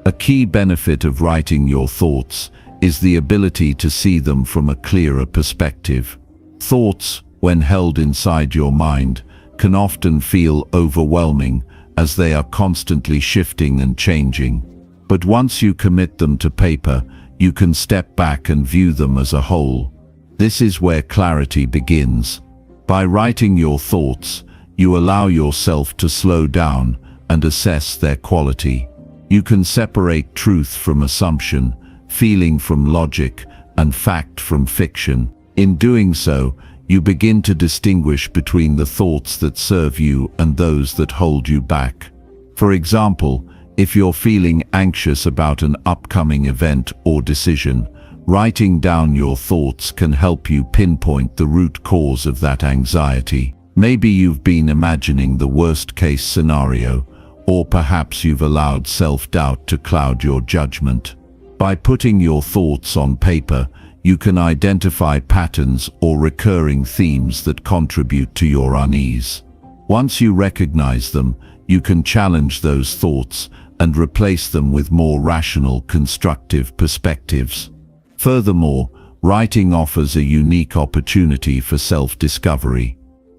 A key benefit of writing your thoughts is the ability to see them from a clearer perspective. Thoughts, when held inside your mind, can often feel overwhelming as they are constantly shifting and changing. But once you commit them to paper, you can step back and view them as a whole. This is where clarity begins. By writing your thoughts, you allow yourself to slow down and assess their quality. You can separate truth from assumption, feeling from logic, and fact from fiction. In doing so, you begin to distinguish between the thoughts that serve you and those that hold you back. For example, if you're feeling anxious about an upcoming event or decision, writing down your thoughts can help you pinpoint the root cause of that anxiety. Maybe you've been imagining the worst-case scenario, or perhaps you've allowed self-doubt to cloud your judgment. By putting your thoughts on paper, you can identify patterns or recurring themes that contribute to your unease. Once you recognize them, you can challenge those thoughts and replace them with more rational, constructive perspectives. Furthermore, writing offers a unique opportunity for self-discovery.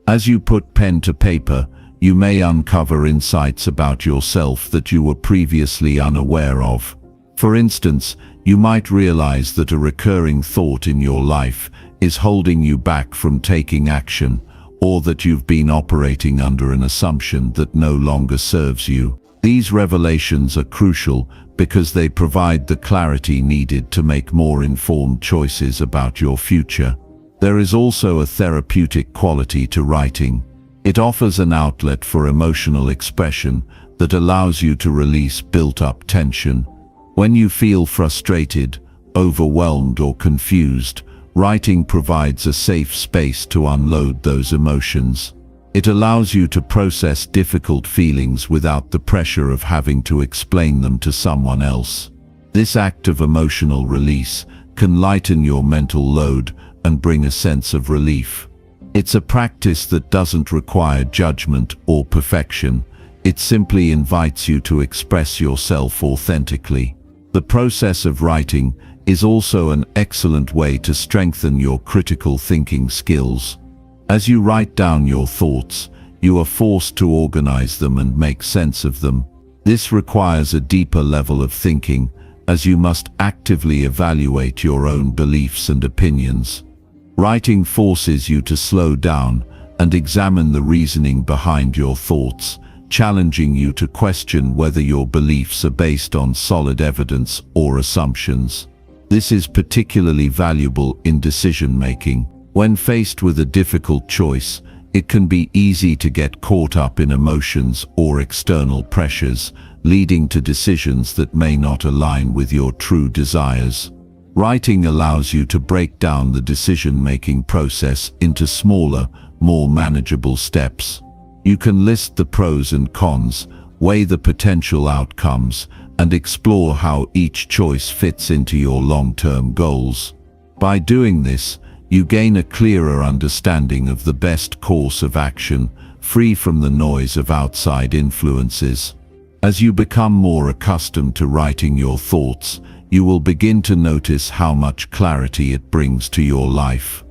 As you put pen to paper, you may uncover insights about yourself that you were previously unaware of. For instance, you might realize that a recurring thought in your life is holding you back from taking action, or that you've been operating under an assumption that no longer serves you. These revelations are crucial because they provide the clarity needed to make more informed choices about your future. There is also a therapeutic quality to writing. It offers an outlet for emotional expression that allows you to release built-up tension. When you feel frustrated, overwhelmed, or confused, writing provides a safe space to unload those emotions. It allows you to process difficult feelings without the pressure of having to explain them to someone else. This act of emotional release can lighten your mental load and bring a sense of relief. It's a practice that doesn't require judgment or perfection. It simply invites you to express yourself authentically. The process of writing is also an excellent way to strengthen your critical thinking skills. As you write down your thoughts, you are forced to organize them and make sense of them. This requires a deeper level of thinking, as you must actively evaluate your own beliefs and opinions. Writing forces you to slow down and examine the reasoning behind your thoughts, challenging you to question whether your beliefs are based on solid evidence or assumptions. This is particularly valuable in decision-making. When faced with a difficult choice, it can be easy to get caught up in emotions or external pressures, leading to decisions that may not align with your true desires. Writing allows you to break down the decision-making process into smaller, more manageable steps. You can list the pros and cons, weigh the potential outcomes, and explore how each choice fits into your long-term goals. By doing this, you gain a clearer understanding of the best course of action, free from the noise of outside influences. As you become more accustomed to writing your thoughts, you will begin to notice how much clarity it brings to your life.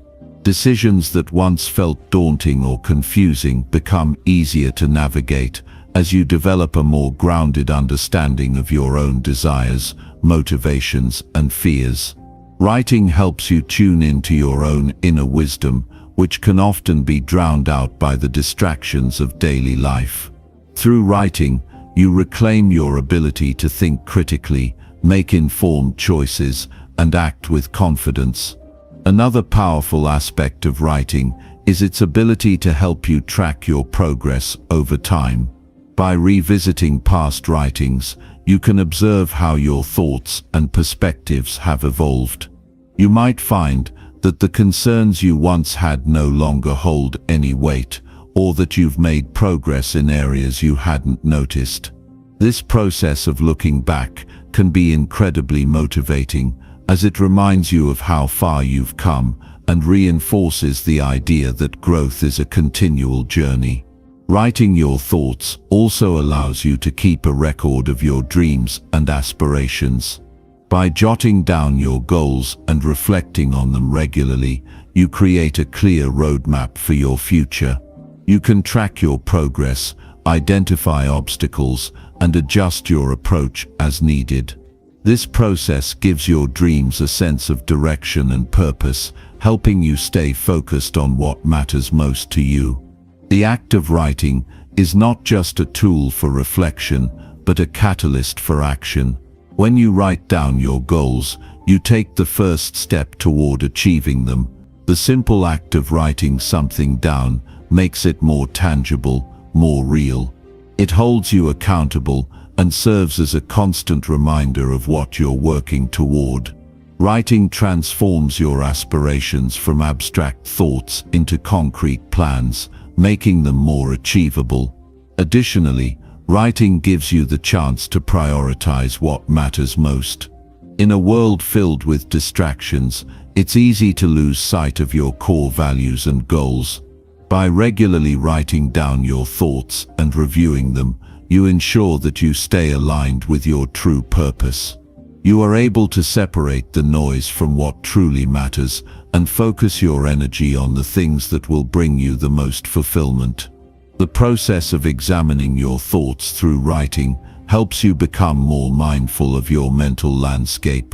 Decisions that once felt daunting or confusing become easier to navigate as you develop a more grounded understanding of your own desires, motivations, and fears. Writing helps you tune into your own inner wisdom, which can often be drowned out by the distractions of daily life. Through writing, you reclaim your ability to think critically, make informed choices, and act with confidence. Another powerful aspect of writing is its ability to help you track your progress over time. By revisiting past writings, you can observe how your thoughts and perspectives have evolved. You might find that the concerns you once had no longer hold any weight, or that you've made progress in areas you hadn't noticed. This process of looking back can be incredibly motivating, as it reminds you of how far you've come and reinforces the idea that growth is a continual journey. Writing your thoughts also allows you to keep a record of your dreams and aspirations. By jotting down your goals and reflecting on them regularly, you create a clear roadmap for your future. You can track your progress, identify obstacles, and adjust your approach as needed. This process gives your dreams a sense of direction and purpose, helping you stay focused on what matters most to you. The act of writing is not just a tool for reflection, but a catalyst for action. When you write down your goals, you take the first step toward achieving them. The simple act of writing something down makes it more tangible, more real. It holds you accountable and serves as a constant reminder of what you're working toward. Writing transforms your aspirations from abstract thoughts into concrete plans, making them more achievable. Additionally, writing gives you the chance to prioritize what matters most. In a world filled with distractions, it's easy to lose sight of your core values and goals. By regularly writing down your thoughts and reviewing them, you ensure that you stay aligned with your true purpose. You are able to separate the noise from what truly matters and focus your energy on the things that will bring you the most fulfillment. The process of examining your thoughts through writing helps you become more mindful of your mental landscape.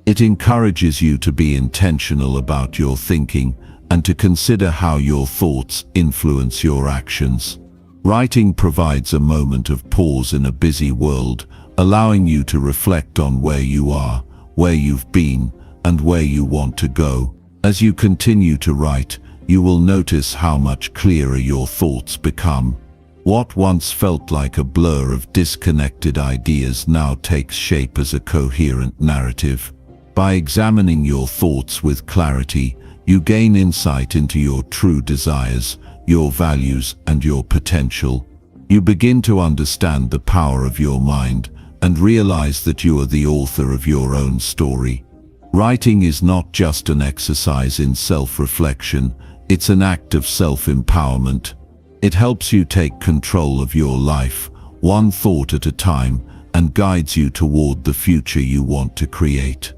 It encourages you to be intentional about your thinking and to consider how your thoughts influence your actions. Writing provides a moment of pause in a busy world, allowing you to reflect on where you are, where you've been, and where you want to go. As you continue to write, you will notice how much clearer your thoughts become. What once felt like a blur of disconnected ideas now takes shape as a coherent narrative. By examining your thoughts with clarity, you gain insight into your true desires, your values, and your potential. You begin to understand the power of your mind and realize that you are the author of your own story. Writing is not just an exercise in self-reflection, it's an act of self-empowerment. It helps you take control of your life, one thought at a time, and guides you toward the future you want to create.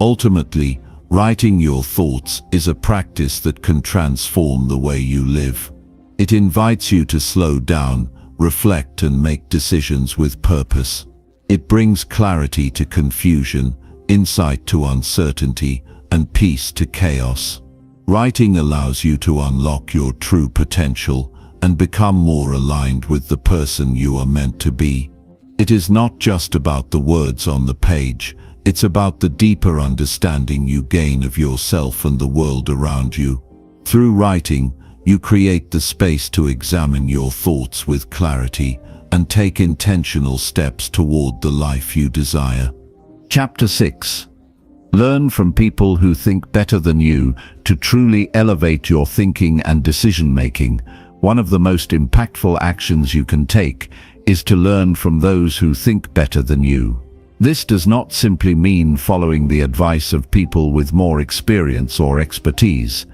Ultimately, writing your thoughts is a practice that can transform the way you live. It invites you to slow down, reflect, and make decisions with purpose. It brings clarity to confusion, insight to uncertainty, and peace to chaos. Writing allows you to unlock your true potential and become more aligned with the person you are meant to be. It is not just about the words on the page, it's about the deeper understanding you gain of yourself and the world around you. Through writing, you create the space to examine your thoughts with clarity and take intentional steps toward the life you desire. Chapter 6. Learn from people who think better than you to truly elevate your thinking and decision-making. One of the most impactful actions you can take is to learn from those who think better than you. This does not simply mean following the advice of people with more experience or expertise.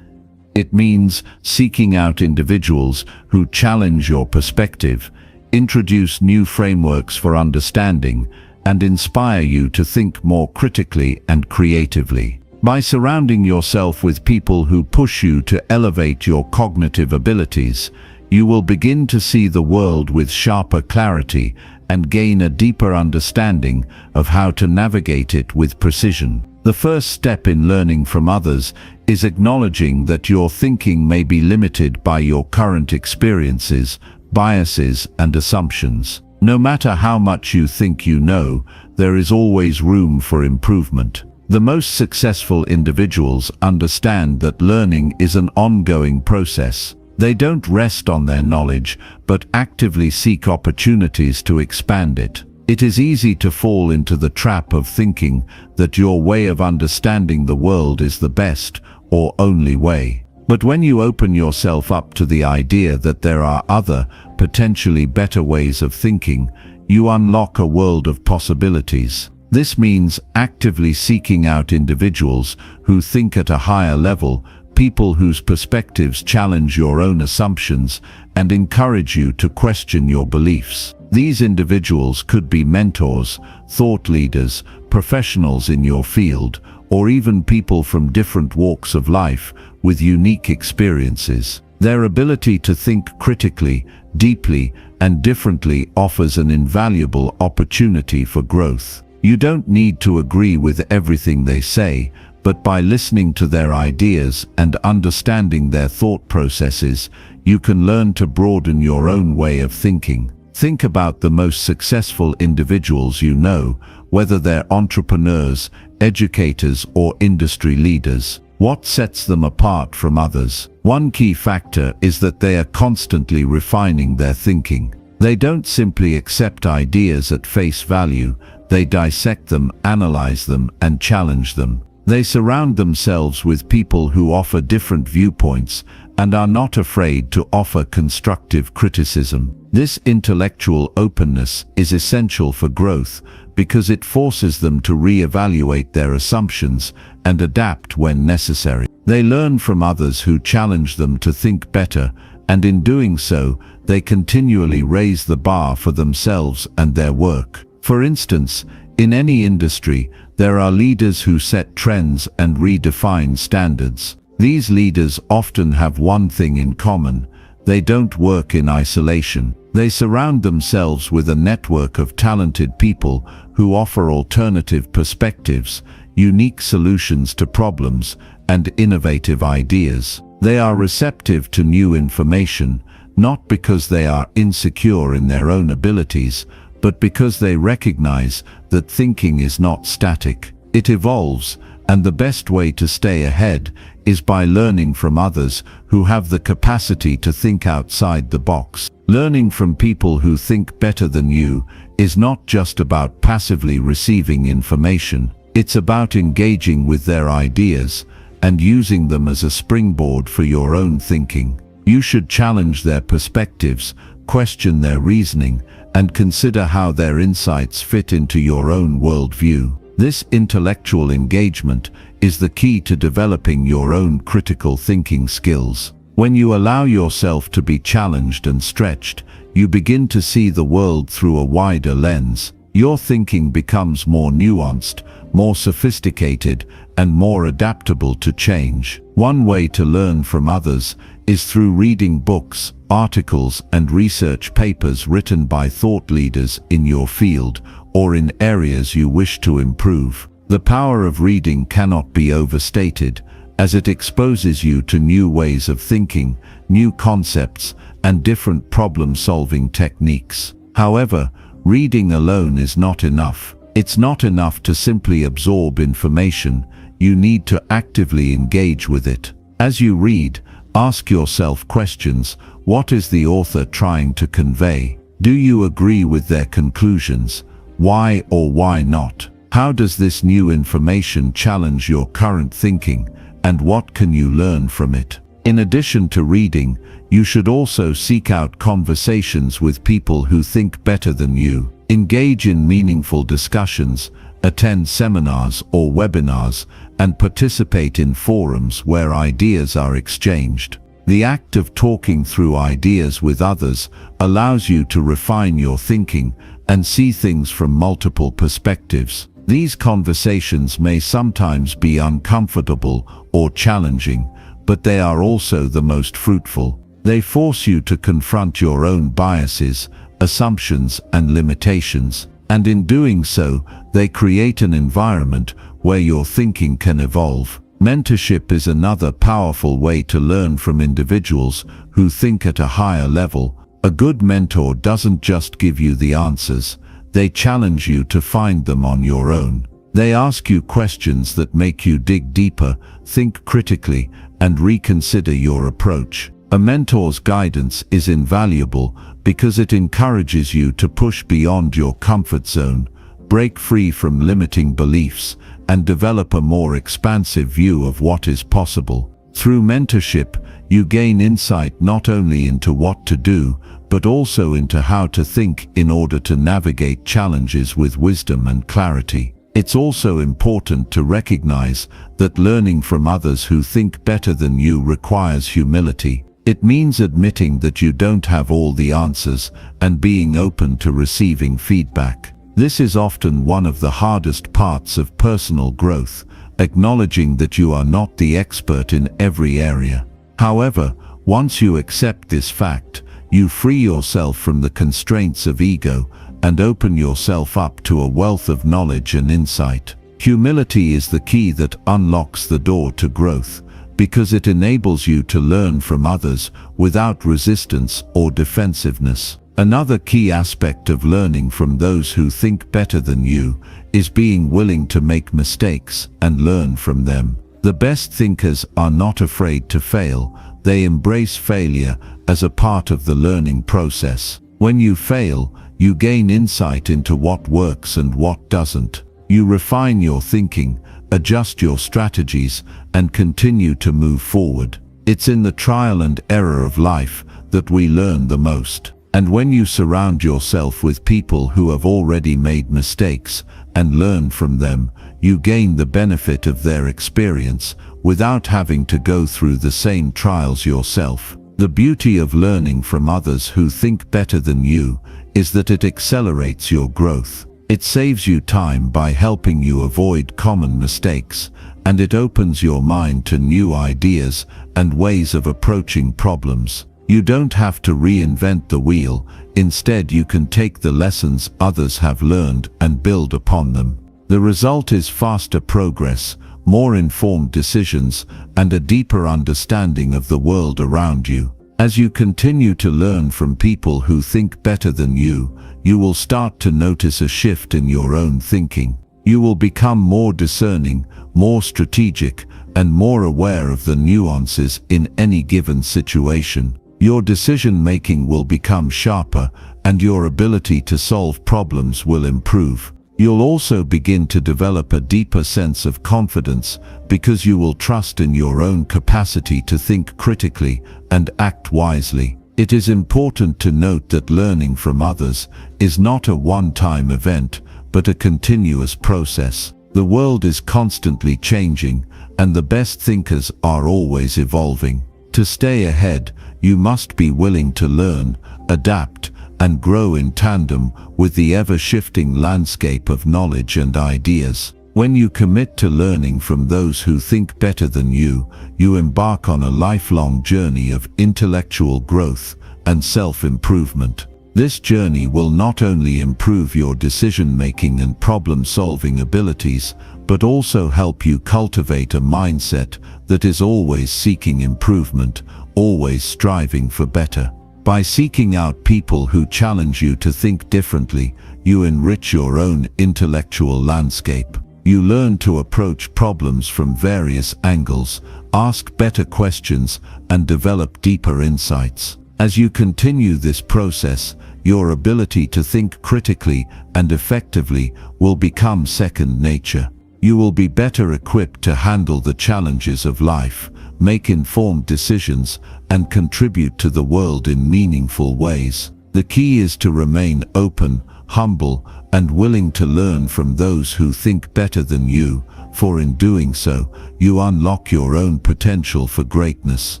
It means seeking out individuals who challenge your perspective, introduce new frameworks for understanding, and inspire you to think more critically and creatively. By surrounding yourself with people who push you to elevate your cognitive abilities, you will begin to see the world with sharper clarity and gain a deeper understanding of how to navigate it with precision. The first step in learning from others is acknowledging that your thinking may be limited by your current experiences, biases, and assumptions. No matter how much you think you know, there is always room for improvement. The most successful individuals understand that learning is an ongoing process. They don't rest on their knowledge, but actively seek opportunities to expand it. It is easy to fall into the trap of thinking that your way of understanding the world is the best or only way. But when you open yourself up to the idea that there are other, potentially better ways of thinking, you unlock a world of possibilities. This means actively seeking out individuals who think at a higher level, people whose perspectives challenge your own assumptions and encourage you to question your beliefs. These individuals could be mentors, thought leaders, professionals in your field, or even people from different walks of life with unique experiences. Their ability to think critically, deeply, and differently offers an invaluable opportunity for growth. You don't need to agree with everything they say, but by listening to their ideas and understanding their thought processes, you can learn to broaden your own way of thinking. Think about the most successful individuals you know, whether they're entrepreneurs, educators, or industry leaders. What sets them apart from others? One key factor is that they are constantly refining their thinking. They don't simply accept ideas at face value, they dissect them, analyze them, and challenge them. They surround themselves with people who offer different viewpoints and are not afraid to offer constructive criticism. This intellectual openness is essential for growth because it forces them to re-evaluate their assumptions and adapt when necessary. They learn from others who challenge them to think better, and in doing so, they continually raise the bar for themselves and their work. For instance, in any industry, there are leaders who set trends and redefine standards. These leaders often have one thing in common: they don't work in isolation. They surround themselves with a network of talented people who offer alternative perspectives, unique solutions to problems, and innovative ideas. They are receptive to new information, not because they are insecure in their own abilities, but because they recognize that thinking is not static. It evolves, and the best way to stay ahead is by learning from others who have the capacity to think outside the box. Learning from people who think better than you is not just about passively receiving information. It's about engaging with their ideas and using them as a springboard for your own thinking. You should challenge their perspectives, question their reasoning, and consider how their insights fit into your own worldview. This intellectual engagement is the key to developing your own critical thinking skills. When you allow yourself to be challenged and stretched, you begin to see the world through a wider lens. Your thinking becomes more nuanced, more sophisticated, and more adaptable to change. One way to learn from others is through reading books, articles, and research papers written by thought leaders in your field or in areas you wish to improve. The power of reading cannot be overstated, as it exposes you to new ways of thinking, new concepts, and different problem-solving techniques. However, reading alone is not enough. It's not enough to simply absorb information. You need to actively engage with it. As you read, ask yourself questions. What is the author trying to convey? Do you agree with their conclusions? Why or why not? How does this new information challenge your current thinking, and what can you learn from it? In addition to reading, you should also seek out conversations with people who think better than you. Engage in meaningful discussions, attend seminars or webinars, and participate in forums where ideas are exchanged. The act of talking through ideas with others allows you to refine your thinking and see things from multiple perspectives. These conversations may sometimes be uncomfortable or challenging, but they are also the most fruitful. They force you to confront your own biases, assumptions, and limitations, and in doing so, they create an environment where your thinking can evolve. Mentorship is another powerful way to learn from individuals who think at a higher level. A good mentor doesn't just give you the answers, they challenge you to find them on your own. They ask you questions that make you dig deeper, think critically, and reconsider your approach. A mentor's guidance is invaluable because it encourages you to push beyond your comfort zone, break free from limiting beliefs, and develop a more expansive view of what is possible. Through mentorship, you gain insight not only into what to do, but also into how to think in order to navigate challenges with wisdom and clarity. It's also important to recognize that learning from others who think better than you requires humility. It means admitting that you don't have all the answers and being open to receiving feedback. This is often one of the hardest parts of personal growth, acknowledging that you are not the expert in every area. However, once you accept this fact, you free yourself from the constraints of ego and open yourself up to a wealth of knowledge and insight. Humility is the key that unlocks the door to growth, because it enables you to learn from others without resistance or defensiveness. Another key aspect of learning from those who think better than you is being willing to make mistakes and learn from them. The best thinkers are not afraid to fail. They embrace failure as a part of the learning process. When you fail, you gain insight into what works and what doesn't. You refine your thinking, adjust your strategies, and continue to move forward. It's in the trial and error of life that we learn the most. And when you surround yourself with people who have already made mistakes and learn from them, you gain the benefit of their experience without having to go through the same trials yourself. The beauty of learning from others who think better than you is that it accelerates your growth. It saves you time by helping you avoid common mistakes, and it opens your mind to new ideas and ways of approaching problems. You don't have to reinvent the wheel. Instead, you can take the lessons others have learned and build upon them. The result is faster progress, more informed decisions, and a deeper understanding of the world around you. As you continue to learn from people who think better than you, you will start to notice a shift in your own thinking. You will become more discerning, more strategic, and more aware of the nuances in any given situation. Your decision-making will become sharper, and your ability to solve problems will improve. You'll also begin to develop a deeper sense of confidence because you will trust in your own capacity to think critically and act wisely. It is important to note that learning from others is not a one-time event, but a continuous process. The world is constantly changing, and the best thinkers are always evolving. To stay ahead, you must be willing to learn, adapt, and grow in tandem with the ever-shifting landscape of knowledge and ideas. When you commit to learning from those who think better than you, you embark on a lifelong journey of intellectual growth and self-improvement. This journey will not only improve your decision-making and problem-solving abilities, but also help you cultivate a mindset that is always seeking improvement, always striving for better. By seeking out people who challenge you to think differently, you enrich your own intellectual landscape. You learn to approach problems from various angles, ask better questions, and develop deeper insights. As you continue this process, your ability to think critically and effectively will become second nature. You will be better equipped to handle the challenges of life, make informed decisions, and contribute to the world in meaningful ways. The key is to remain open, humble, and willing to learn from those who think better than you, for in doing so, you unlock your own potential for greatness.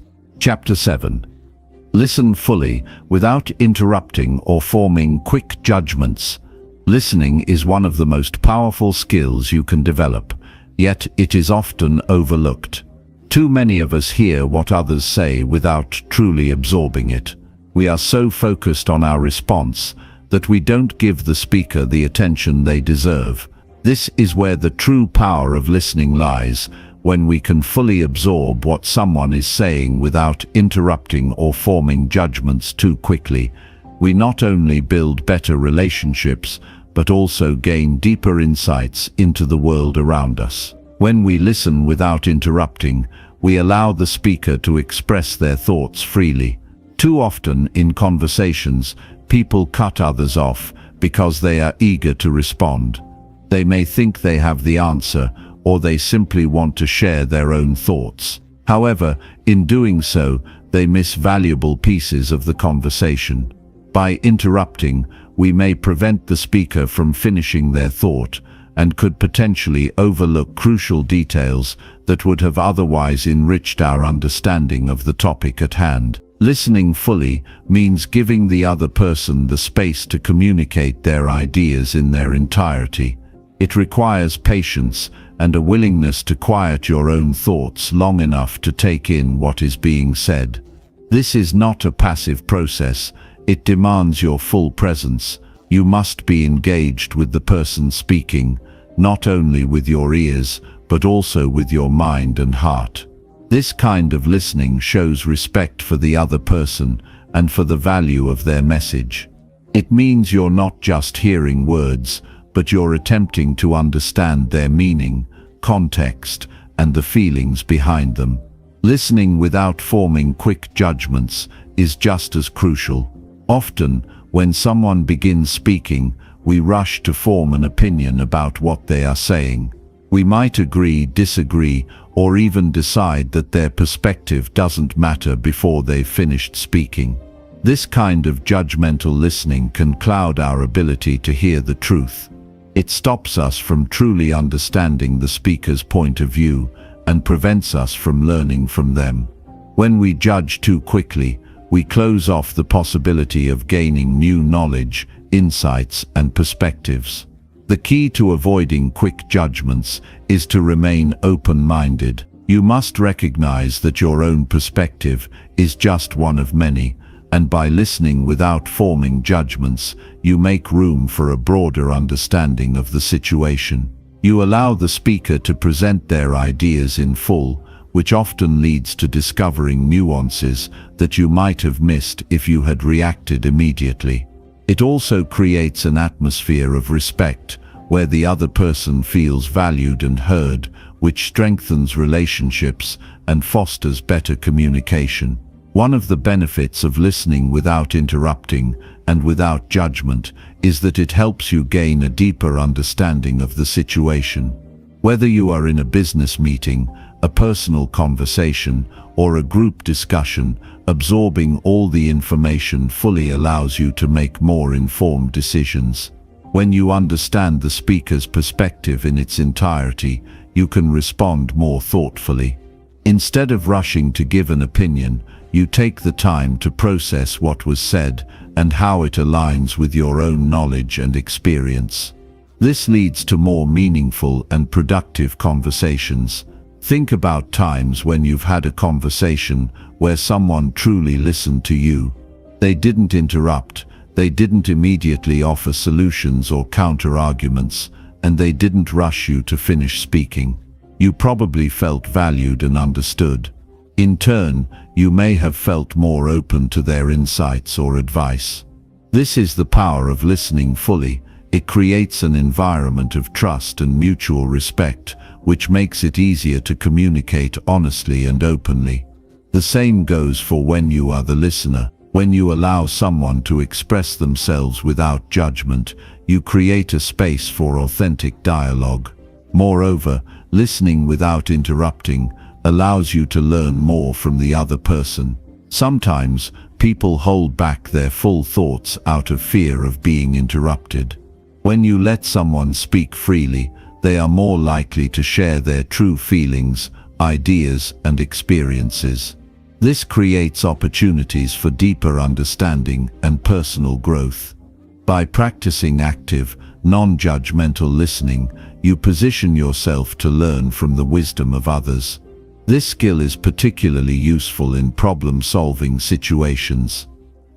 Chapter 7. Listen fully, without interrupting or forming quick judgments. Listening is one of the most powerful skills you can develop, yet it is often overlooked. Too many of us hear what others say without truly absorbing it. We are so focused on our response that we don't give the speaker the attention they deserve. This is where the true power of listening lies, when we can fully absorb what someone is saying without interrupting or forming judgments too quickly. We not only build better relationships, but also gain deeper insights into the world around us. When we listen without interrupting, we allow the speaker to express their thoughts freely. Too often in conversations, people cut others off because they are eager to respond. They may think they have the answer, or they simply want to share their own thoughts. However, in doing so, they miss valuable pieces of the conversation. By interrupting, we may prevent the speaker from finishing their thought and could potentially overlook crucial details that would have otherwise enriched our understanding of the topic at hand. Listening fully means giving the other person the space to communicate their ideas in their entirety. It requires patience and a willingness to quiet your own thoughts long enough to take in what is being said. This is not a passive process. It demands your full presence. You must be engaged with the person speaking, not only with your ears, but also with your mind and heart. This kind of listening shows respect for the other person and for the value of their message. It means you're not just hearing words, but you're attempting to understand their meaning, context, and the feelings behind them. Listening without forming quick judgments is just as crucial. Often, when someone begins speaking, we rush to form an opinion about what they are saying. We might agree, disagree, or even decide that their perspective doesn't matter before they've finished speaking. This kind of judgmental listening can cloud our ability to hear the truth. It stops us from truly understanding the speaker's point of view and prevents us from learning from them. When we judge too quickly, we close off the possibility of gaining new knowledge, insights, and perspectives. The key to avoiding quick judgments is to remain open-minded. You must recognize that your own perspective is just one of many, and by listening without forming judgments, you make room for a broader understanding of the situation. You allow the speaker to present their ideas in full, which often leads to discovering nuances that you might have missed if you had reacted immediately. It also creates an atmosphere of respect, where the other person feels valued and heard, which strengthens relationships and fosters better communication. One of the benefits of listening without interrupting and without judgment is that it helps you gain a deeper understanding of the situation. Whether you are in a business meeting, a personal conversation, or a group discussion, absorbing all the information fully allows you to make more informed decisions. When you understand the speaker's perspective in its entirety, you can respond more thoughtfully. Instead of rushing to give an opinion, you take the time to process what was said and how it aligns with your own knowledge and experience. This leads to more meaningful and productive conversations. Think about times when you've had a conversation where someone truly listened to you. They didn't interrupt, they didn't immediately offer solutions or counter-arguments, and they didn't rush you to finish speaking. You probably felt valued and understood. In turn, you may have felt more open to their insights or advice. This is the power of listening fully. It creates an environment of trust and mutual respect, which makes it easier to communicate honestly and openly. The same goes for when you are the listener. When you allow someone to express themselves without judgment, you create a space for authentic dialogue. Moreover, listening without interrupting allows you to learn more from the other person. Sometimes, people hold back their full thoughts out of fear of being interrupted. When you let someone speak freely, they are more likely to share their true feelings, ideas, and experiences. This creates opportunities for deeper understanding and personal growth. By practicing active, non-judgmental listening, you position yourself to learn from the wisdom of others. This skill is particularly useful in problem-solving situations.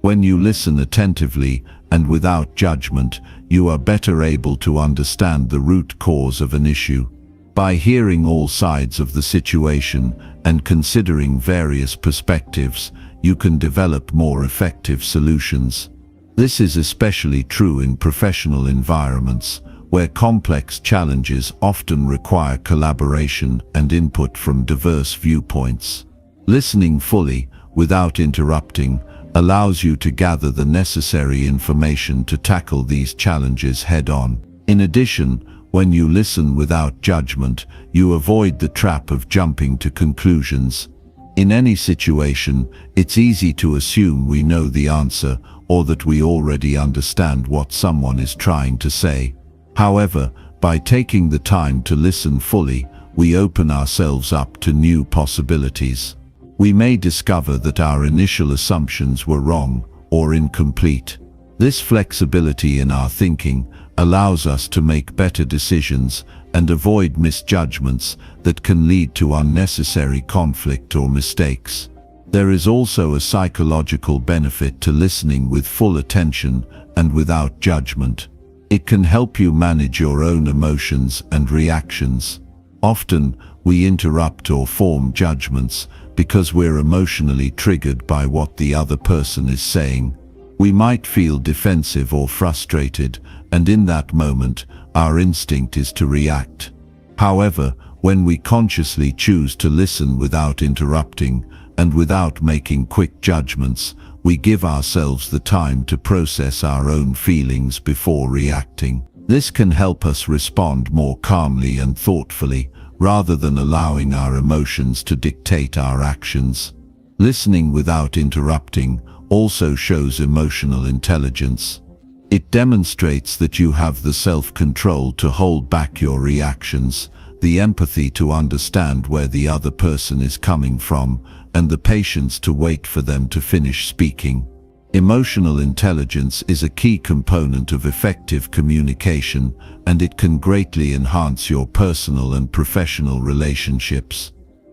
When you listen attentively and without judgment, you are better able to understand the root cause of an issue. By hearing all sides of the situation and considering various perspectives, you can develop more effective solutions. This is especially true in professional environments, where complex challenges often require collaboration and input from diverse viewpoints. Listening fully, without interrupting, allows you to gather the necessary information to tackle these challenges head-on. In addition, when you listen without judgment, you avoid the trap of jumping to conclusions. In any situation, it's easy to assume we know the answer or that we already understand what someone is trying to say. However, by taking the time to listen fully, we open ourselves up to new possibilities. We may discover that our initial assumptions were wrong or incomplete. This flexibility in our thinking allows us to make better decisions and avoid misjudgments that can lead to unnecessary conflict or mistakes. There is also a psychological benefit to listening with full attention and without judgment. It can help you manage your own emotions and reactions. Often, we interrupt or form judgments because we're emotionally triggered by what the other person is saying. We might feel defensive or frustrated, and in that moment, our instinct is to react. However, when we consciously choose to listen without interrupting and without making quick judgments, we give ourselves the time to process our own feelings before reacting. This can help us respond more calmly and thoughtfully, rather than allowing our emotions to dictate our actions. Listening without interrupting also shows emotional intelligence. It demonstrates that you have the self-control to hold back your reactions, the empathy to understand where the other person is coming from, and the patience to wait for them to finish speaking. Emotional intelligence is a key component of effective communication, and it can greatly enhance your personal and professional relationships.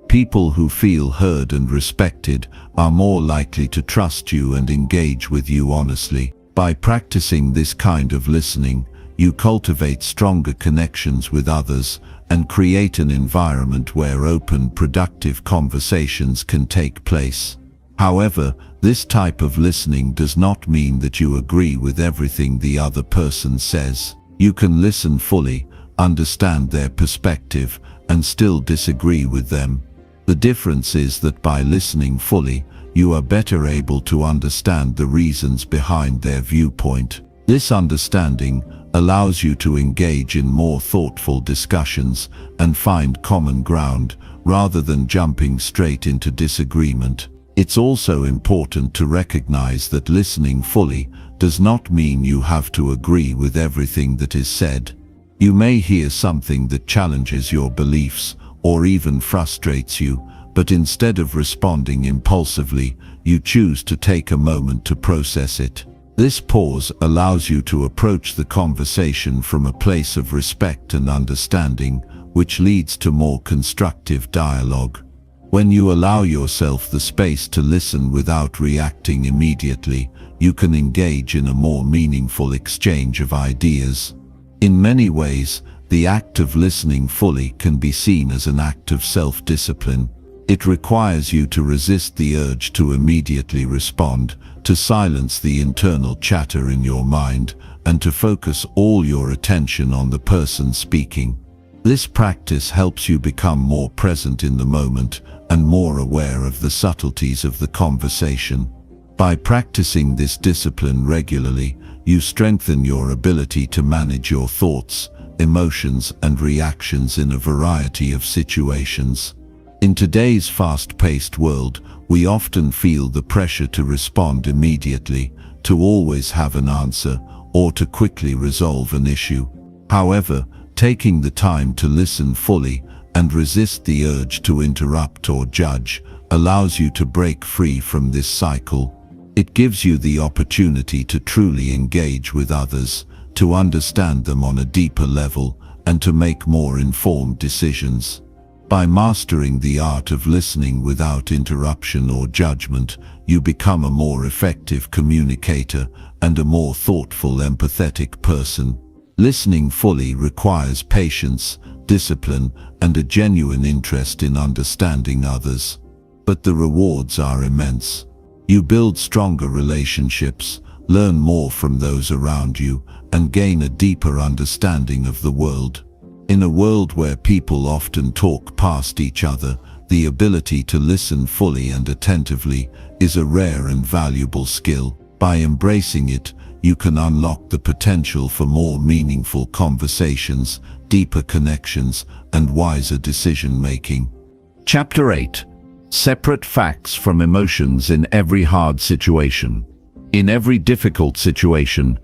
People who feel heard and respected are more likely to trust you and engage with you honestly. By practicing this kind of listening, you cultivate stronger connections with others and create an environment where open, productive conversations can take place. However, this type of listening does not mean that you agree with everything the other person says. You can listen fully, understand their perspective, and still disagree with them. The difference is that by listening fully, you are better able to understand the reasons behind their viewpoint. This understanding allows you to engage in more thoughtful discussions and find common ground, rather than jumping straight into disagreement. It's also important to recognize that listening fully does not mean you have to agree with everything that is said. You may hear something that challenges your beliefs or even frustrates you, but instead of responding impulsively, you choose to take a moment to process it. This pause allows you to approach the conversation from a place of respect and understanding, which leads to more constructive dialogue. When you allow yourself the space to listen without reacting immediately, you can engage in a more meaningful exchange of ideas. In many ways, the act of listening fully can be seen as an act of self-discipline. It requires you to resist the urge to immediately respond, to silence the internal chatter in your mind, and to focus all your attention on the person speaking. This practice helps you become more present in the moment and more aware of the subtleties of the conversation. By practicing this discipline regularly, you strengthen your ability to manage your thoughts, emotions, and reactions in a variety of situations. In today's fast-paced world, we often feel the pressure to respond immediately, to always have an answer, or to quickly resolve an issue. However, taking the time to listen fully and resist the urge to interrupt or judge allows you to break free from this cycle. It gives you the opportunity to truly engage with others, to understand them on a deeper level, and to make more informed decisions. By mastering the art of listening without interruption or judgment, you become a more effective communicator and a more thoughtful, empathetic person. Listening fully requires patience, discipline, and a genuine interest in understanding others. But the rewards are immense. You build stronger relationships, learn more from those around you, and gain a deeper understanding of the world. In a world where people often talk past each other, the ability to listen fully and attentively is a rare and valuable skill. By embracing it, you can unlock the potential for more meaningful conversations, deeper connections, and wiser decision-making. Chapter 8. Separate facts from emotions in every hard situation. In every difficult situation,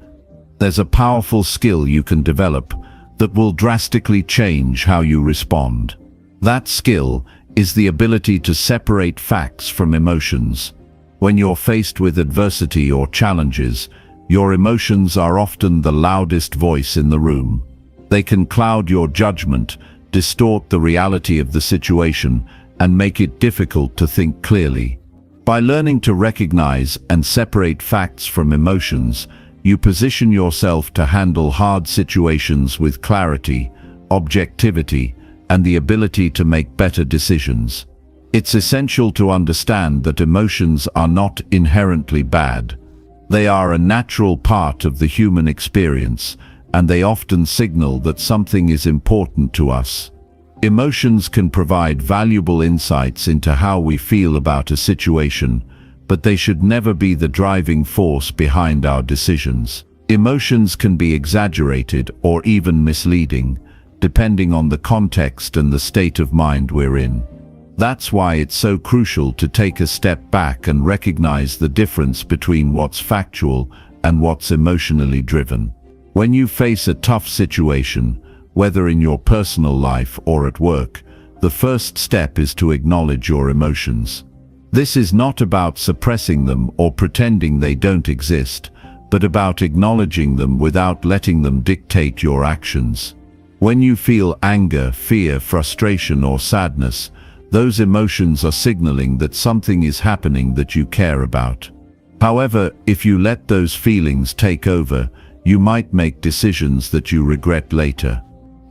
there's a powerful skill you can develop that will drastically change how you respond. That skill is the ability to separate facts from emotions. When you're faced with adversity or challenges, your emotions are often the loudest voice in the room. They can cloud your judgment, distort the reality of the situation, and make it difficult to think clearly. By learning to recognize and separate facts from emotions, you position yourself to handle hard situations with clarity, objectivity, and the ability to make better decisions. It's essential to understand that emotions are not inherently bad. They are a natural part of the human experience, and they often signal that something is important to us. Emotions can provide valuable insights into how we feel about a situation, but they should never be the driving force behind our decisions. Emotions can be exaggerated or even misleading, depending on the context and the state of mind we're in. That's why it's so crucial to take a step back and recognize the difference between what's factual and what's emotionally driven. When you face a tough situation, whether in your personal life or at work, the first step is to acknowledge your emotions. This is not about suppressing them or pretending they don't exist, but about acknowledging them without letting them dictate your actions. When you feel anger, fear, frustration, or sadness, those emotions are signaling that something is happening that you care about. However, if you let those feelings take over, you might make decisions that you regret later.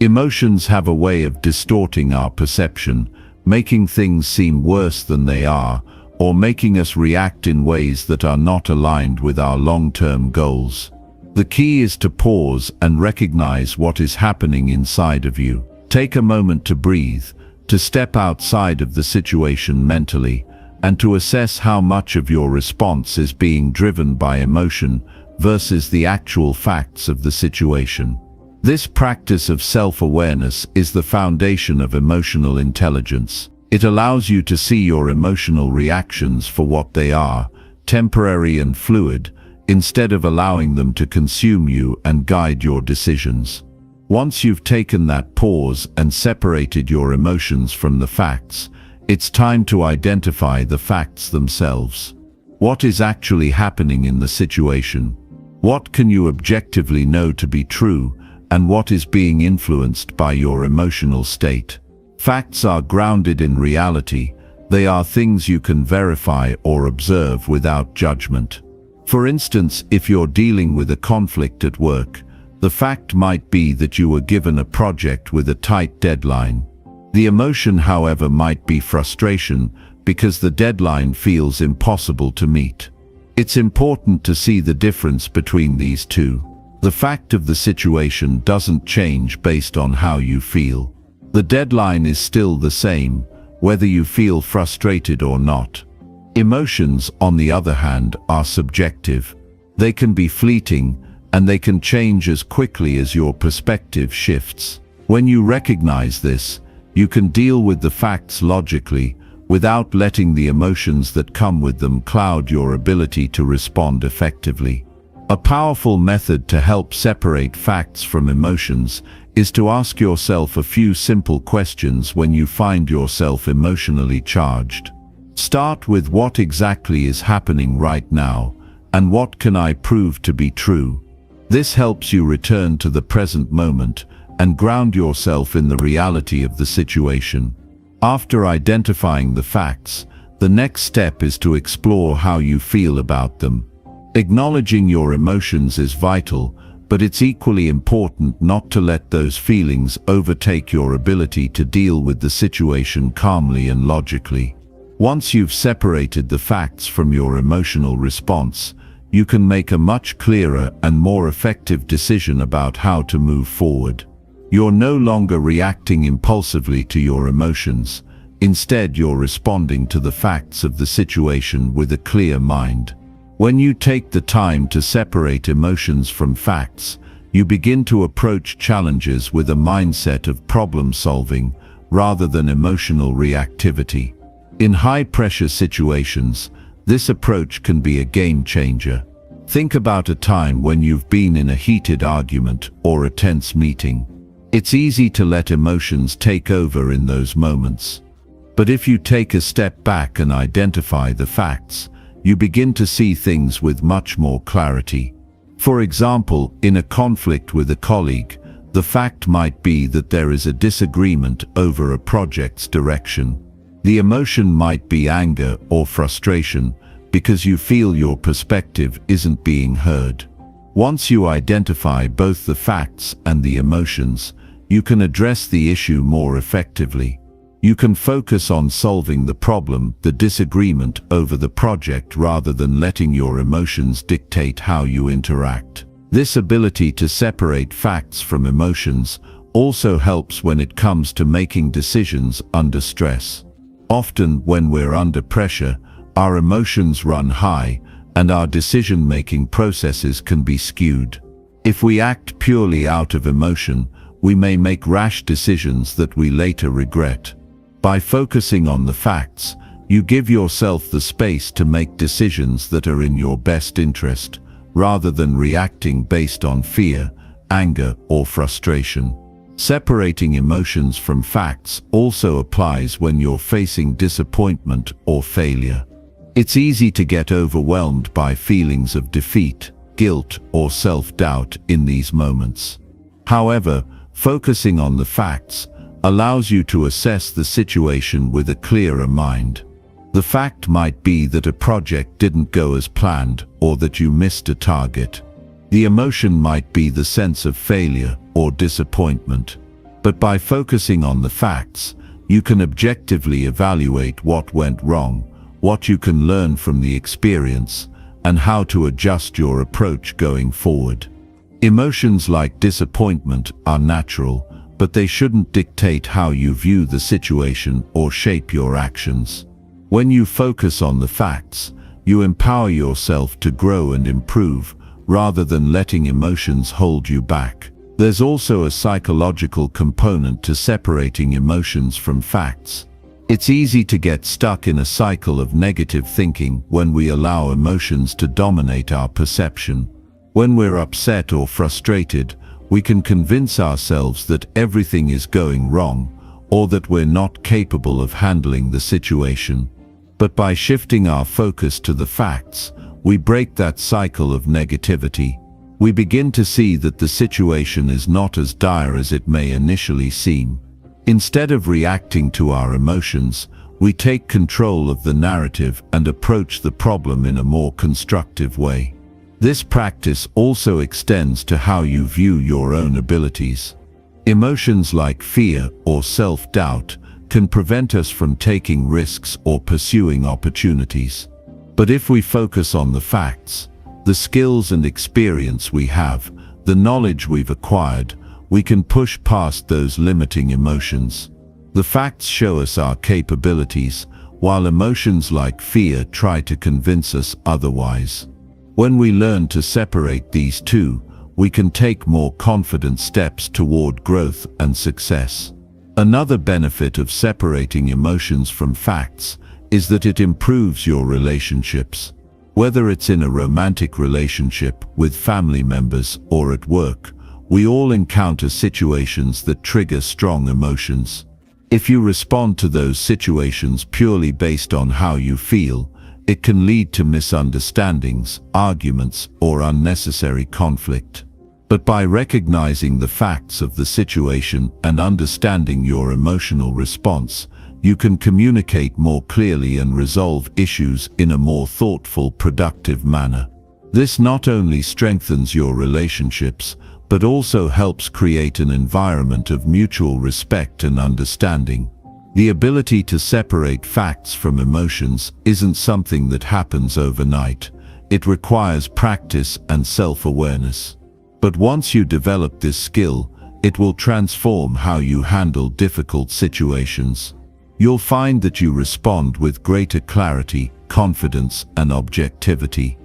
Emotions have a way of distorting our perception, making things seem worse than they are, or making us react in ways that are not aligned with our long-term goals. The key is to pause and recognize what is happening inside of you. Take a moment to breathe, to step outside of the situation mentally, and to assess how much of your response is being driven by emotion versus the actual facts of the situation. This practice of self-awareness is the foundation of emotional intelligence. It allows you to see your emotional reactions for what they are, temporary and fluid, instead of allowing them to consume you and guide your decisions. Once you've taken that pause and separated your emotions from the facts, it's time to identify the facts themselves. What is actually happening in the situation? What can you objectively know to be true, and what is being influenced by your emotional state? Facts are grounded in reality. They are things you can verify or observe without judgment. For instance, if you're dealing with a conflict at work, the fact might be that you were given a project with a tight deadline. The emotion, however, might be frustration because the deadline feels impossible to meet. It's important to see the difference between these two. The fact of the situation doesn't change based on how you feel. The deadline is still the same, whether you feel frustrated or not. Emotions, on the other hand, are subjective. They can be fleeting, and they can change as quickly as your perspective shifts. When you recognize this, you can deal with the facts logically, without letting the emotions that come with them cloud your ability to respond effectively. A powerful method to help separate facts from emotions is to ask yourself a few simple questions when you find yourself emotionally charged. Start with what exactly is happening right now, and what can I prove to be true? This helps you return to the present moment and ground yourself in the reality of the situation. After identifying the facts, the next step is to explore how you feel about them. Acknowledging your emotions is vital, but it's equally important not to let those feelings overtake your ability to deal with the situation calmly and logically. Once you've separated the facts from your emotional response, you can make a much clearer and more effective decision about how to move forward. You're no longer reacting impulsively to your emotions. Instead, you're responding to the facts of the situation with a clear mind. When you take the time to separate emotions from facts, you begin to approach challenges with a mindset of problem solving rather than emotional reactivity. In high-pressure situations, this approach can be a game changer. Think about a time when you've been in a heated argument or a tense meeting. It's easy to let emotions take over in those moments. But if you take a step back and identify the facts, you begin to see things with much more clarity. For example, in a conflict with a colleague, the fact might be that there is a disagreement over a project's direction. The emotion might be anger or frustration because you feel your perspective isn't being heard. Once you identify both the facts and the emotions, you can address the issue more effectively. You can focus on solving the problem, the disagreement over the project, rather than letting your emotions dictate how you interact. This ability to separate facts from emotions also helps when it comes to making decisions under stress. Often, when we're under pressure, our emotions run high and our decision-making processes can be skewed. If we act purely out of emotion, we may make rash decisions that we later regret. By focusing on the facts, you give yourself the space to make decisions that are in your best interest, rather than reacting based on fear, anger, or frustration. Separating emotions from facts also applies when you're facing disappointment or failure. It's easy to get overwhelmed by feelings of defeat, guilt, or self-doubt in these moments. However, focusing on the facts allows you to assess the situation with a clearer mind. The fact might be that a project didn't go as planned or that you missed a target. The emotion might be the sense of failure or disappointment. But by focusing on the facts, you can objectively evaluate what went wrong, what you can learn from the experience, and how to adjust your approach going forward. Emotions like disappointment are natural, but they shouldn't dictate how you view the situation or shape your actions. When you focus on the facts, you empower yourself to grow and improve, rather than letting emotions hold you back. There's also a psychological component to separating emotions from facts. It's easy to get stuck in a cycle of negative thinking when we allow emotions to dominate our perception. When we're upset or frustrated, we can convince ourselves that everything is going wrong, or that we're not capable of handling the situation. But by shifting our focus to the facts, we break that cycle of negativity. We begin to see that the situation is not as dire as it may initially seem. Instead of reacting to our emotions, we take control of the narrative and approach the problem in a more constructive way. This practice also extends to how you view your own abilities. Emotions like fear or self-doubt can prevent us from taking risks or pursuing opportunities. But if we focus on the facts, the skills and experience we have, the knowledge we've acquired, we can push past those limiting emotions. The facts show us our capabilities, while emotions like fear try to convince us otherwise. When we learn to separate these two, we can take more confident steps toward growth and success. Another benefit of separating emotions from facts is that it improves your relationships. Whether it's in a romantic relationship, with family members, or at work, we all encounter situations that trigger strong emotions. If you respond to those situations purely based on how you feel, it can lead to misunderstandings, arguments, or unnecessary conflict. But by recognizing the facts of the situation and understanding your emotional response, you can communicate more clearly and resolve issues in a more thoughtful, productive manner. This not only strengthens your relationships, but also helps create an environment of mutual respect and understanding. The ability to separate facts from emotions isn't something that happens overnight. It requires practice and self-awareness. But once you develop this skill, it will transform how you handle difficult situations. You'll find that you respond with greater clarity, confidence, and objectivity.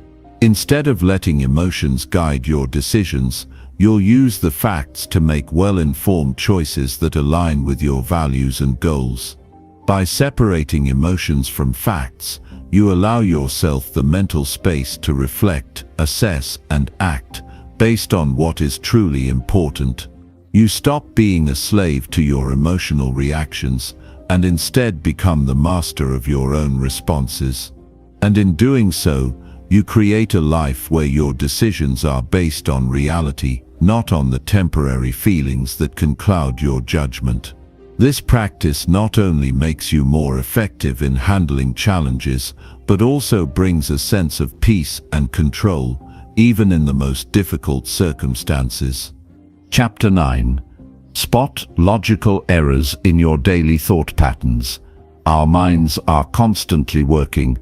Instead of letting emotions guide your decisions, you'll use the facts to make well-informed choices that align with your values and goals. By separating emotions from facts, you allow yourself the mental space to reflect, assess, and act based on what is truly important. You stop being a slave to your emotional reactions and instead become the master of your own responses. And in doing so, you create a life where your decisions are based on reality, not on the temporary feelings that can cloud your judgment. This practice not only makes you more effective in handling challenges, but also brings a sense of peace and control, even in the most difficult circumstances. Chapter 9. Spot logical errors in your daily thought patterns. Our minds are constantly working,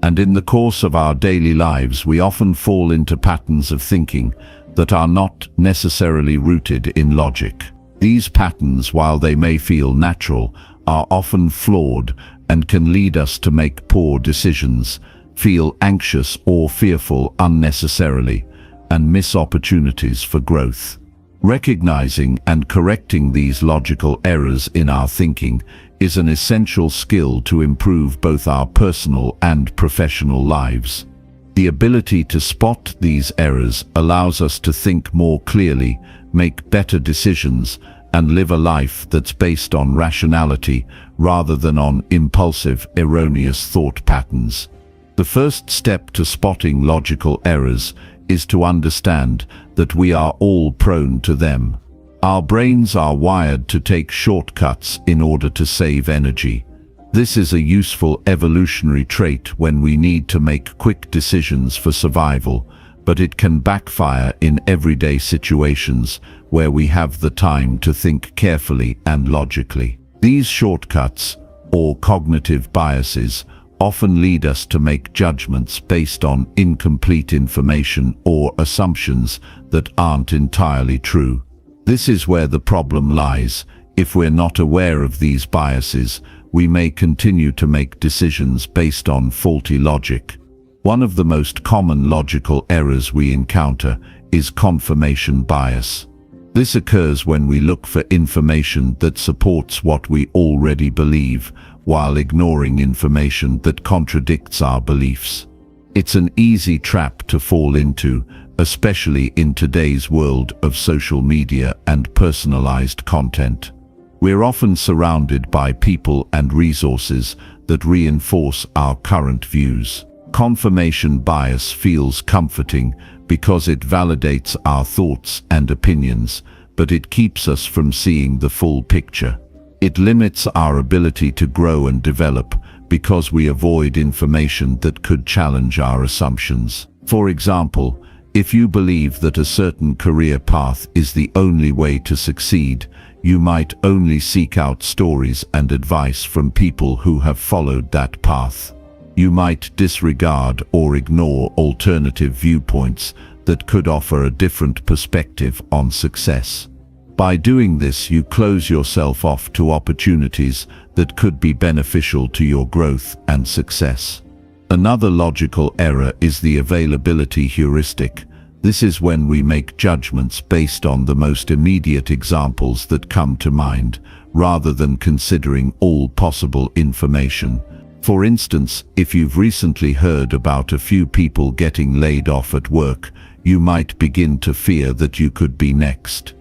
and in the course of our daily lives we often fall into patterns of thinking that are not necessarily rooted in logic. These patterns, while they may feel natural, are often flawed and can lead us to make poor decisions, feel anxious or fearful unnecessarily, and miss opportunities for growth. Recognizing and correcting these logical errors in our thinking is an essential skill to improve both our personal and professional lives. The ability to spot these errors allows us to think more clearly, make better decisions, and live a life that's based on rationality rather than on impulsive, erroneous thought patterns. The first step to spotting logical errors is to understand that we are all prone to them. Our brains are wired to take shortcuts in order to save energy. This is a useful evolutionary trait when we need to make quick decisions for survival, but it can backfire in everyday situations where we have the time to think carefully and logically. These shortcuts, or cognitive biases, often lead us to make judgments based on incomplete information or assumptions that aren't entirely true. This is where the problem lies. If we're not aware of these biases, we may continue to make decisions based on faulty logic. One of the most common logical errors we encounter is confirmation bias. This occurs when we look for information that supports what we already believe, while ignoring information that contradicts our beliefs. It's an easy trap to fall into, especially in today's world of social media and personalized content. We're often surrounded by people and resources that reinforce our current views. Confirmation bias feels comforting because it validates our thoughts and opinions, but it keeps us from seeing the full picture. It limits our ability to grow and develop because we avoid information that could challenge our assumptions. For example, if you believe that a certain career path is the only way to succeed, you might only seek out stories and advice from people who have followed that path. You might disregard or ignore alternative viewpoints that could offer a different perspective on success. By doing this, you close yourself off to opportunities that could be beneficial to your growth and success. Another logical error is the availability heuristic. This is when we make judgments based on the most immediate examples that come to mind, rather than considering all possible information. For instance, if you've recently heard about a few people getting laid off at work, you might begin to fear that you could be next.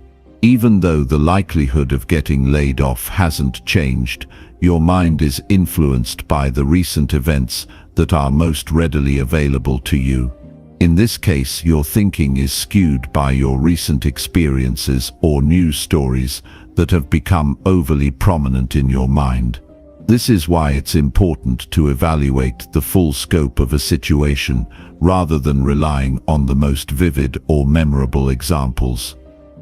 Even though the likelihood of getting laid off hasn't changed, your mind is influenced by the recent events that are most readily available to you. In this case, your thinking is skewed by your recent experiences or news stories that have become overly prominent in your mind. This is why it's important to evaluate the full scope of a situation rather than relying on the most vivid or memorable examples.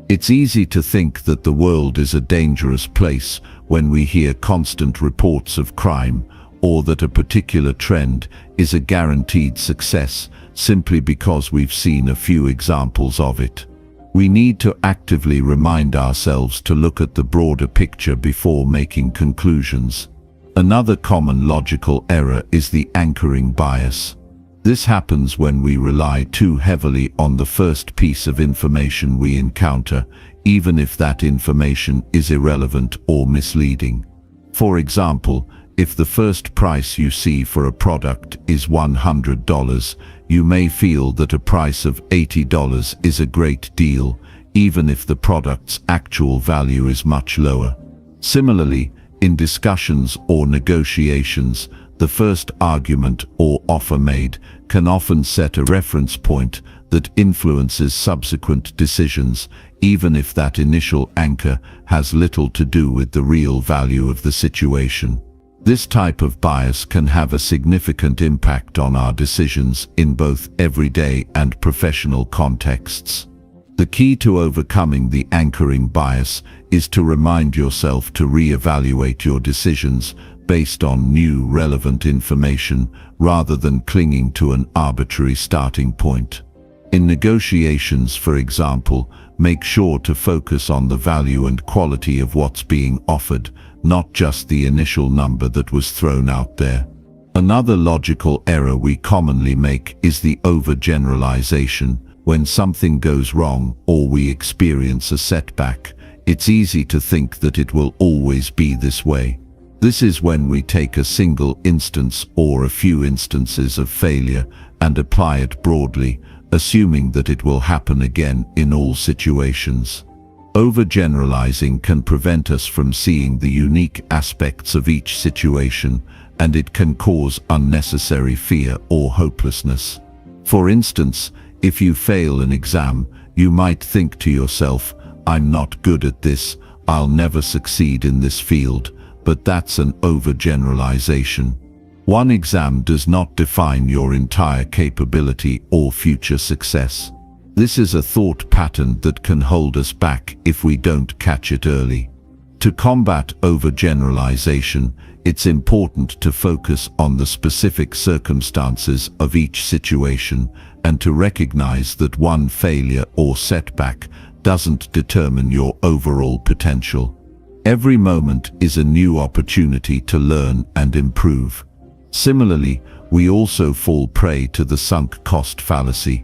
It's easy to think that the world is a dangerous place when we hear constant reports of crime or that a particular trend is a guaranteed success simply because we've seen a few examples of it. We need to actively remind ourselves to look at the broader picture before making conclusions. Another common logical error is the anchoring bias. This happens when we rely too heavily on the first piece of information we encounter, even if that information is irrelevant or misleading. For example, if the first price you see for a product is $100, you may feel that a price of $80 is a great deal, even if the product's actual value is much lower. Similarly, in discussions or negotiations, the first argument or offer made can often set a reference point that influences subsequent decisions, even if that initial anchor has little to do with the real value of the situation. This type of bias can have a significant impact on our decisions in both everyday and professional contexts. The key to overcoming the anchoring bias is to remind yourself to re-evaluate your decisions based on new relevant information rather than clinging to an arbitrary starting point. In negotiations, for example, make sure to focus on the value and quality of what's being offered, not just the initial number that was thrown out there. Another logical error we commonly make is the overgeneralization. When something goes wrong or we experience a setback, it's easy to think that it will always be this way. This is when we take a single instance or a few instances of failure and apply it broadly, assuming that it will happen again in all situations. Overgeneralizing can prevent us from seeing the unique aspects of each situation, and it can cause unnecessary fear or hopelessness. For instance, if you fail an exam, you might think to yourself, "I'm not good at this, I'll never succeed in this field," but that's an overgeneralization. One exam does not define your entire capability or future success. This is a thought pattern that can hold us back if we don't catch it early. To combat overgeneralization, it's important to focus on the specific circumstances of each situation and to recognize that one failure or setback doesn't determine your overall potential. Every moment is a new opportunity to learn and improve. Similarly, we also fall prey to the sunk cost fallacy.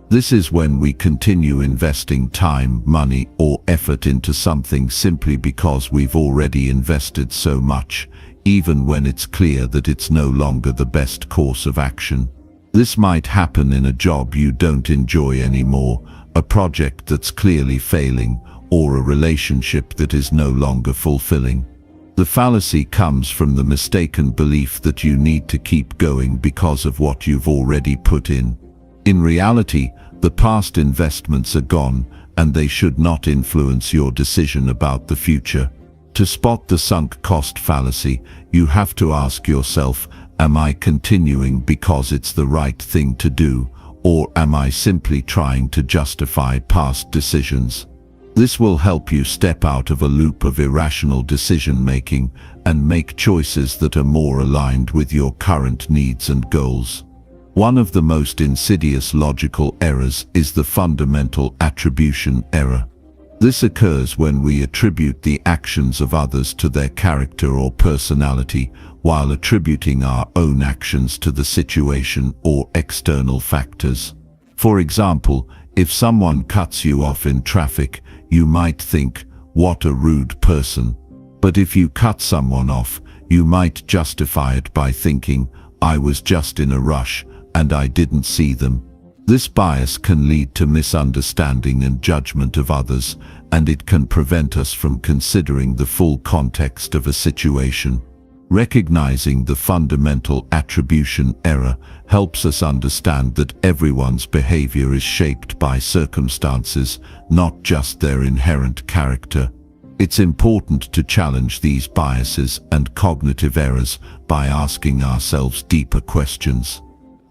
This is when we continue investing time, money, or effort into something simply because we've already invested so much, even when it's clear that it's no longer the best course of action. This might happen in a job you don't enjoy anymore, a project that's clearly failing, or a relationship that is no longer fulfilling. The fallacy comes from the mistaken belief that you need to keep going because of what you've already put in. In reality, the past investments are gone, and they should not influence your decision about the future. To spot the sunk cost fallacy, you have to ask yourself, am I continuing because it's the right thing to do, or am I simply trying to justify past decisions? This will help you step out of a loop of irrational decision-making and make choices that are more aligned with your current needs and goals. One of the most insidious logical errors is the fundamental attribution error. This occurs when we attribute the actions of others to their character or personality, while attributing our own actions to the situation or external factors. For example, if someone cuts you off in traffic, you might think, "What a rude person." But if you cut someone off, you might justify it by thinking, "I was just in a rush, and I didn't see them." This bias can lead to misunderstanding and judgment of others, and it can prevent us from considering the full context of a situation. Recognizing the fundamental attribution error helps us understand that everyone's behavior is shaped by circumstances, not just their inherent character. It's important to challenge these biases and cognitive errors by asking ourselves deeper questions.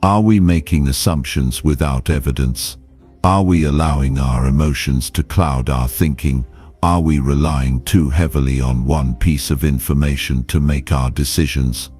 Are we making assumptions without evidence? Are we allowing our emotions to cloud our thinking? Are we relying too heavily on one piece of information to make our decisions?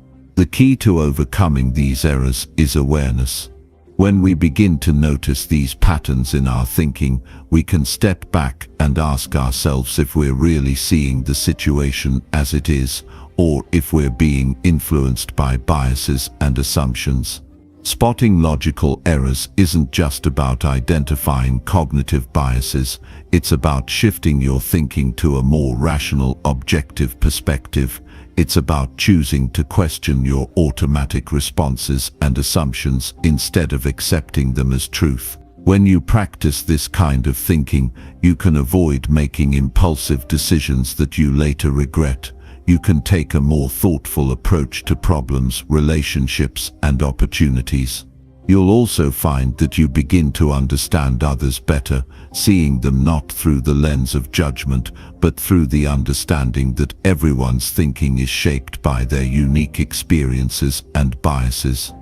The key to overcoming these errors is awareness. When we begin to notice these patterns in our thinking, we can step back and ask ourselves if we're really seeing the situation as it is, or if we're being influenced by biases and assumptions. Spotting logical errors isn't just about identifying cognitive biases, it's about shifting your thinking to a more rational, objective perspective. It's about choosing to question your automatic responses and assumptions instead of accepting them as truth. When you practice this kind of thinking, you can avoid making impulsive decisions that you later regret. You can take a more thoughtful approach to problems, relationships, and opportunities. You'll also find that you begin to understand others better, seeing them not through the lens of judgment, but through the understanding that everyone's thinking is shaped by their unique experiences and biases.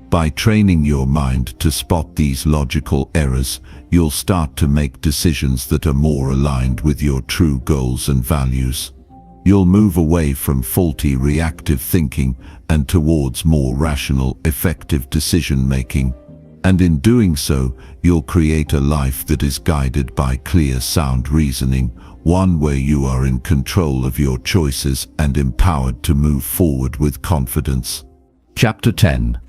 By training your mind to spot these logical errors, you'll start to make decisions that are more aligned with your true goals and values. You'll move away from faulty reactive thinking and towards more rational, effective decision-making. And in doing so, you'll create a life that is guided by clear, sound reasoning, one where you are in control of your choices and empowered to move forward with confidence. Chapter 10.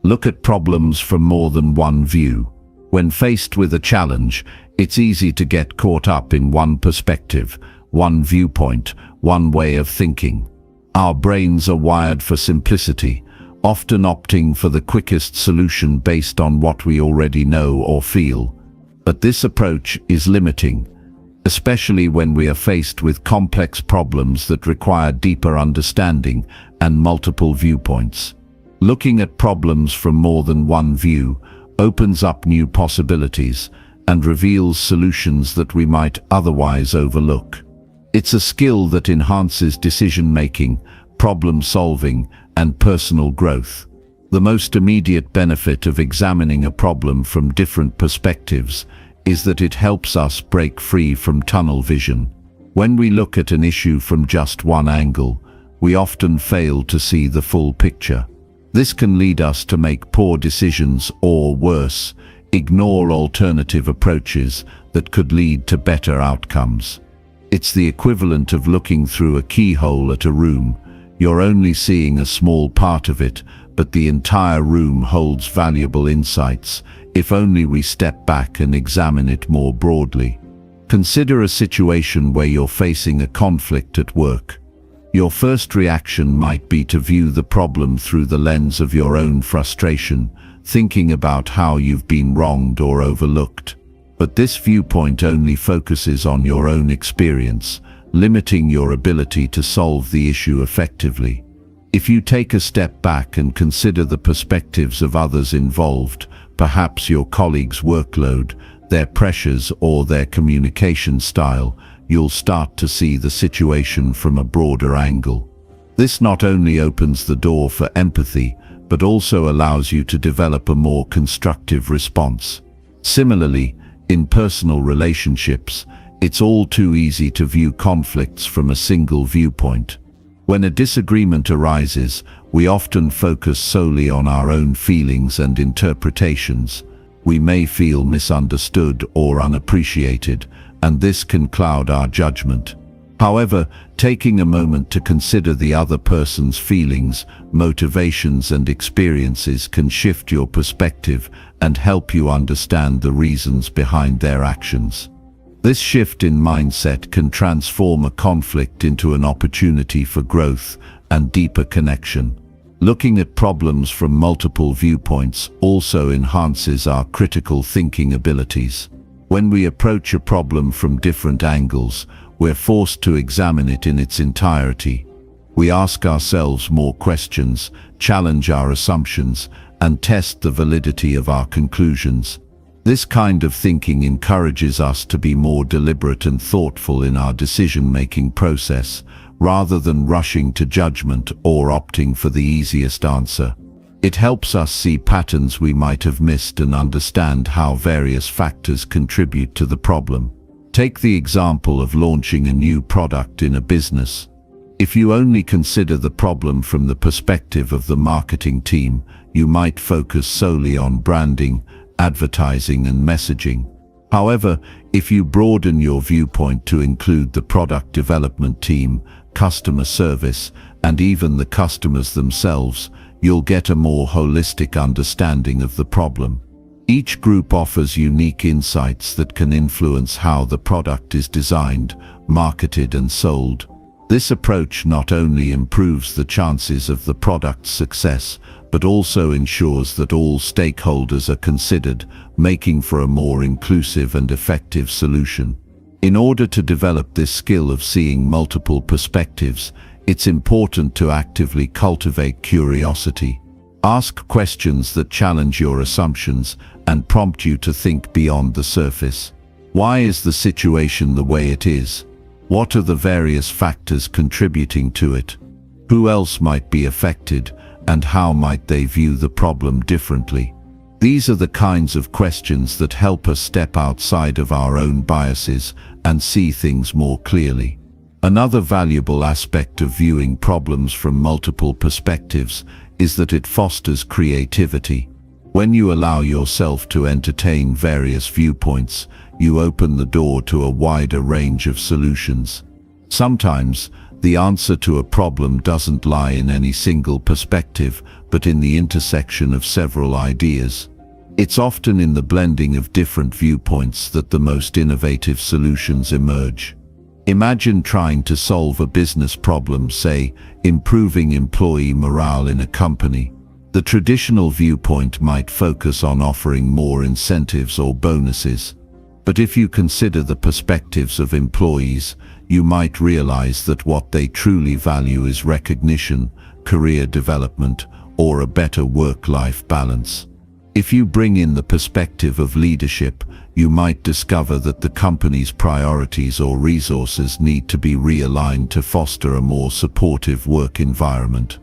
Look at problems from more than one view. When faced with a challenge, it's easy to get caught up in one perspective, one viewpoint, one way of thinking. Our brains are wired for simplicity, often opting for the quickest solution based on what we already know or feel. But this approach is limiting, especially when we are faced with complex problems that require deeper understanding and multiple viewpoints. Looking at problems from more than one view opens up new possibilities and reveals solutions that we might otherwise overlook. It's a skill that enhances decision-making, problem-solving, and personal growth. The most immediate benefit of examining a problem from different perspectives is that it helps us break free from tunnel vision. When we look at an issue from just one angle, we often fail to see the full picture. This can lead us to make poor decisions or, worse, ignore alternative approaches that could lead to better outcomes. It's the equivalent of looking through a keyhole at a room. You're only seeing a small part of it, but the entire room holds valuable insights, if only we step back and examine it more broadly. Consider a situation where you're facing a conflict at work. Your first reaction might be to view the problem through the lens of your own frustration, thinking about how you've been wronged or overlooked. But this viewpoint only focuses on your own experience, limiting your ability to solve the issue effectively. If you take a step back and consider the perspectives of others involved, perhaps your colleague's workload, their pressures, or their communication style, you'll start to see the situation from a broader angle. This not only opens the door for empathy, but also allows you to develop a more constructive response. Similarly, in personal relationships, it's all too easy to view conflicts from a single viewpoint. When a disagreement arises, we often focus solely on our own feelings and interpretations. We may feel misunderstood or unappreciated, and this can cloud our judgment. However, taking a moment to consider the other person's feelings, motivations, and experiences can shift your perspective and help you understand the reasons behind their actions. This shift in mindset can transform a conflict into an opportunity for growth and deeper connection. Looking at problems from multiple viewpoints also enhances our critical thinking abilities. When we approach a problem from different angles, we're forced to examine it in its entirety. We ask ourselves more questions, challenge our assumptions, and test the validity of our conclusions. This kind of thinking encourages us to be more deliberate and thoughtful in our decision-making process, rather than rushing to judgment or opting for the easiest answer. It helps us see patterns we might have missed and understand how various factors contribute to the problem. Take the example of launching a new product in a business. If you only consider the problem from the perspective of the marketing team, you might focus solely on branding, advertising and messaging. However, if you broaden your viewpoint to include the product development team, customer service, and even the customers themselves, you'll get a more holistic understanding of the problem. Each group offers unique insights that can influence how the product is designed, marketed and sold. This approach not only improves the chances of the product's success, but also ensures that all stakeholders are considered, making for a more inclusive and effective solution. In order to develop this skill of seeing multiple perspectives, it's important to actively cultivate curiosity. Ask questions that challenge your assumptions and prompt you to think beyond the surface. Why is the situation the way it is? What are the various factors contributing to it? Who else might be affected, and how might they view the problem differently? These are the kinds of questions that help us step outside of our own biases and see things more clearly. Another valuable aspect of viewing problems from multiple perspectives is that it fosters creativity. When you allow yourself to entertain various viewpoints, you open the door to a wider range of solutions. Sometimes, the answer to a problem doesn't lie in any single perspective, but in the intersection of several ideas. It's often in the blending of different viewpoints that the most innovative solutions emerge. Imagine trying to solve a business problem, say, improving employee morale in a company. The traditional viewpoint might focus on offering more incentives or bonuses. But if you consider the perspectives of employees, you might realize that what they truly value is recognition, career development, or a better work-life balance. If you bring in the perspective of leadership, you might discover that the company's priorities or resources need to be realigned to foster a more supportive work environment.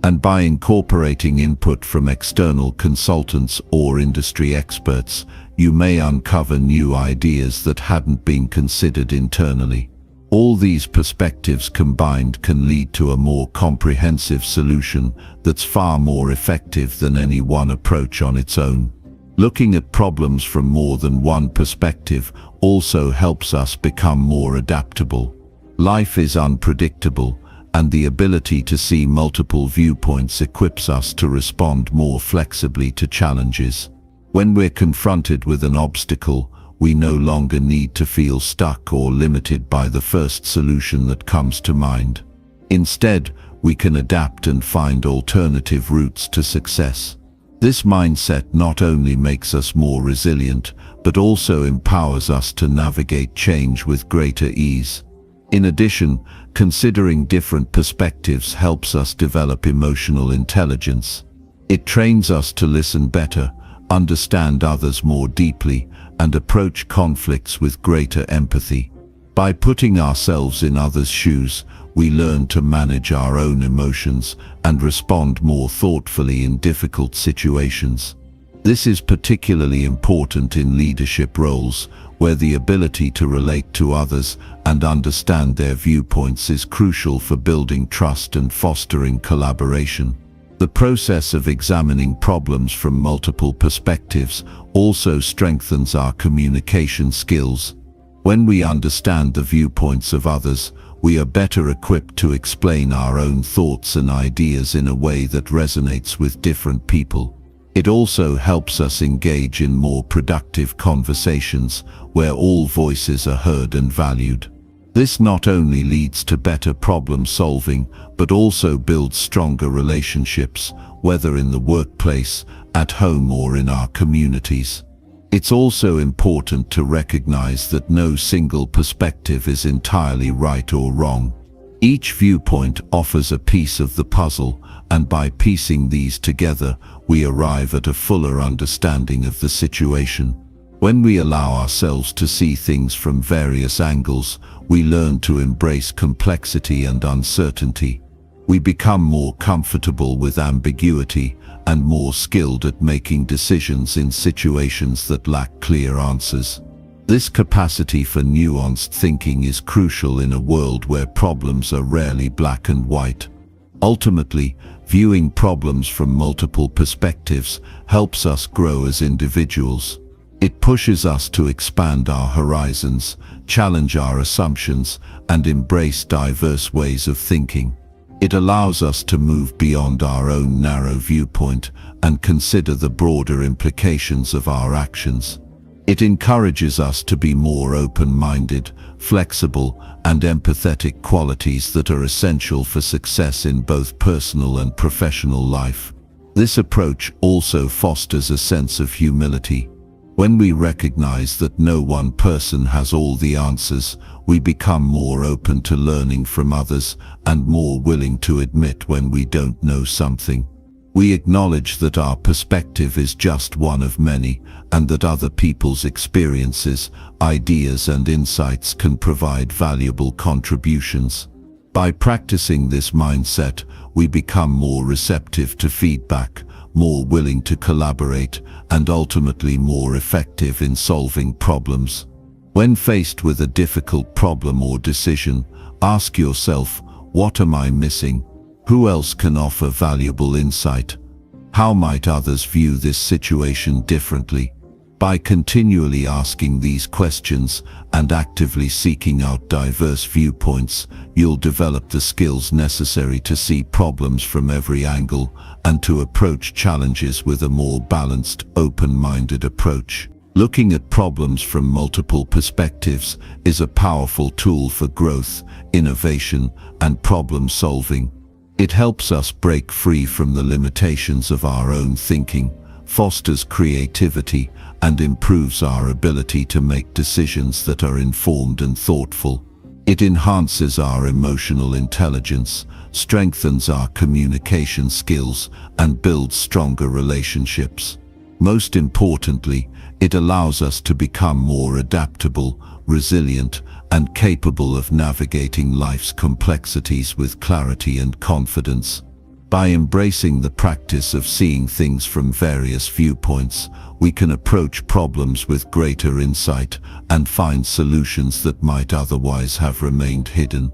And by incorporating input from external consultants or industry experts, you may uncover new ideas that hadn't been considered internally. All these perspectives combined can lead to a more comprehensive solution that's far more effective than any one approach on its own. Looking at problems from more than one perspective also helps us become more adaptable. Life is unpredictable, and the ability to see multiple viewpoints equips us to respond more flexibly to challenges. When we're confronted with an obstacle, we no longer need to feel stuck or limited by the first solution that comes to mind. Instead, we can adapt and find alternative routes to success. This mindset not only makes us more resilient, but also empowers us to navigate change with greater ease. In addition, considering different perspectives helps us develop emotional intelligence. It trains us to listen better, understand others more deeply, and approach conflicts with greater empathy. By putting ourselves in others' shoes, we learn to manage our own emotions and respond more thoughtfully in difficult situations. This is particularly important in leadership roles, where the ability to relate to others and understand their viewpoints is crucial for building trust and fostering collaboration. The process of examining problems from multiple perspectives also strengthens our communication skills. When we understand the viewpoints of others, we are better equipped to explain our own thoughts and ideas in a way that resonates with different people. It also helps us engage in more productive conversations where all voices are heard and valued. This not only leads to better problem solving, but also builds stronger relationships, whether in the workplace, at home, or in our communities. It's also important to recognize that no single perspective is entirely right or wrong. Each viewpoint offers a piece of the puzzle, and by piecing these together, we arrive at a fuller understanding of the situation. When we allow ourselves to see things from various angles, we learn to embrace complexity and uncertainty. We become more comfortable with ambiguity and more skilled at making decisions in situations that lack clear answers. This capacity for nuanced thinking is crucial in a world where problems are rarely black and white. Ultimately, viewing problems from multiple perspectives helps us grow as individuals. It pushes us to expand our horizons, challenge our assumptions, and embrace diverse ways of thinking. It allows us to move beyond our own narrow viewpoint and consider the broader implications of our actions. It encourages us to be more open-minded, flexible, and empathetic, qualities that are essential for success in both personal and professional life. This approach also fosters a sense of humility. When we recognize that no one person has all the answers, we become more open to learning from others and more willing to admit when we don't know something. We acknowledge that our perspective is just one of many, and that other people's experiences, ideas, and insights can provide valuable contributions. By practicing this mindset, we become more receptive to feedback, more willing to collaborate, and ultimately more effective in solving problems. When faced with a difficult problem or decision, ask yourself, what am I missing? Who else can offer valuable insight? How might others view this situation differently? By continually asking these questions and actively seeking out diverse viewpoints, you'll develop the skills necessary to see problems from every angle and to approach challenges with a more balanced, open-minded approach. Looking at problems from multiple perspectives is a powerful tool for growth, innovation, and problem-solving. It helps us break free from the limitations of our own thinking, fosters creativity, and improves our ability to make decisions that are informed and thoughtful. It enhances our emotional intelligence, strengthens our communication skills, and builds stronger relationships. Most importantly, it allows us to become more adaptable, resilient, and capable of navigating life's complexities with clarity and confidence. By embracing the practice of seeing things from various viewpoints, we can approach problems with greater insight and find solutions that might otherwise have remained hidden.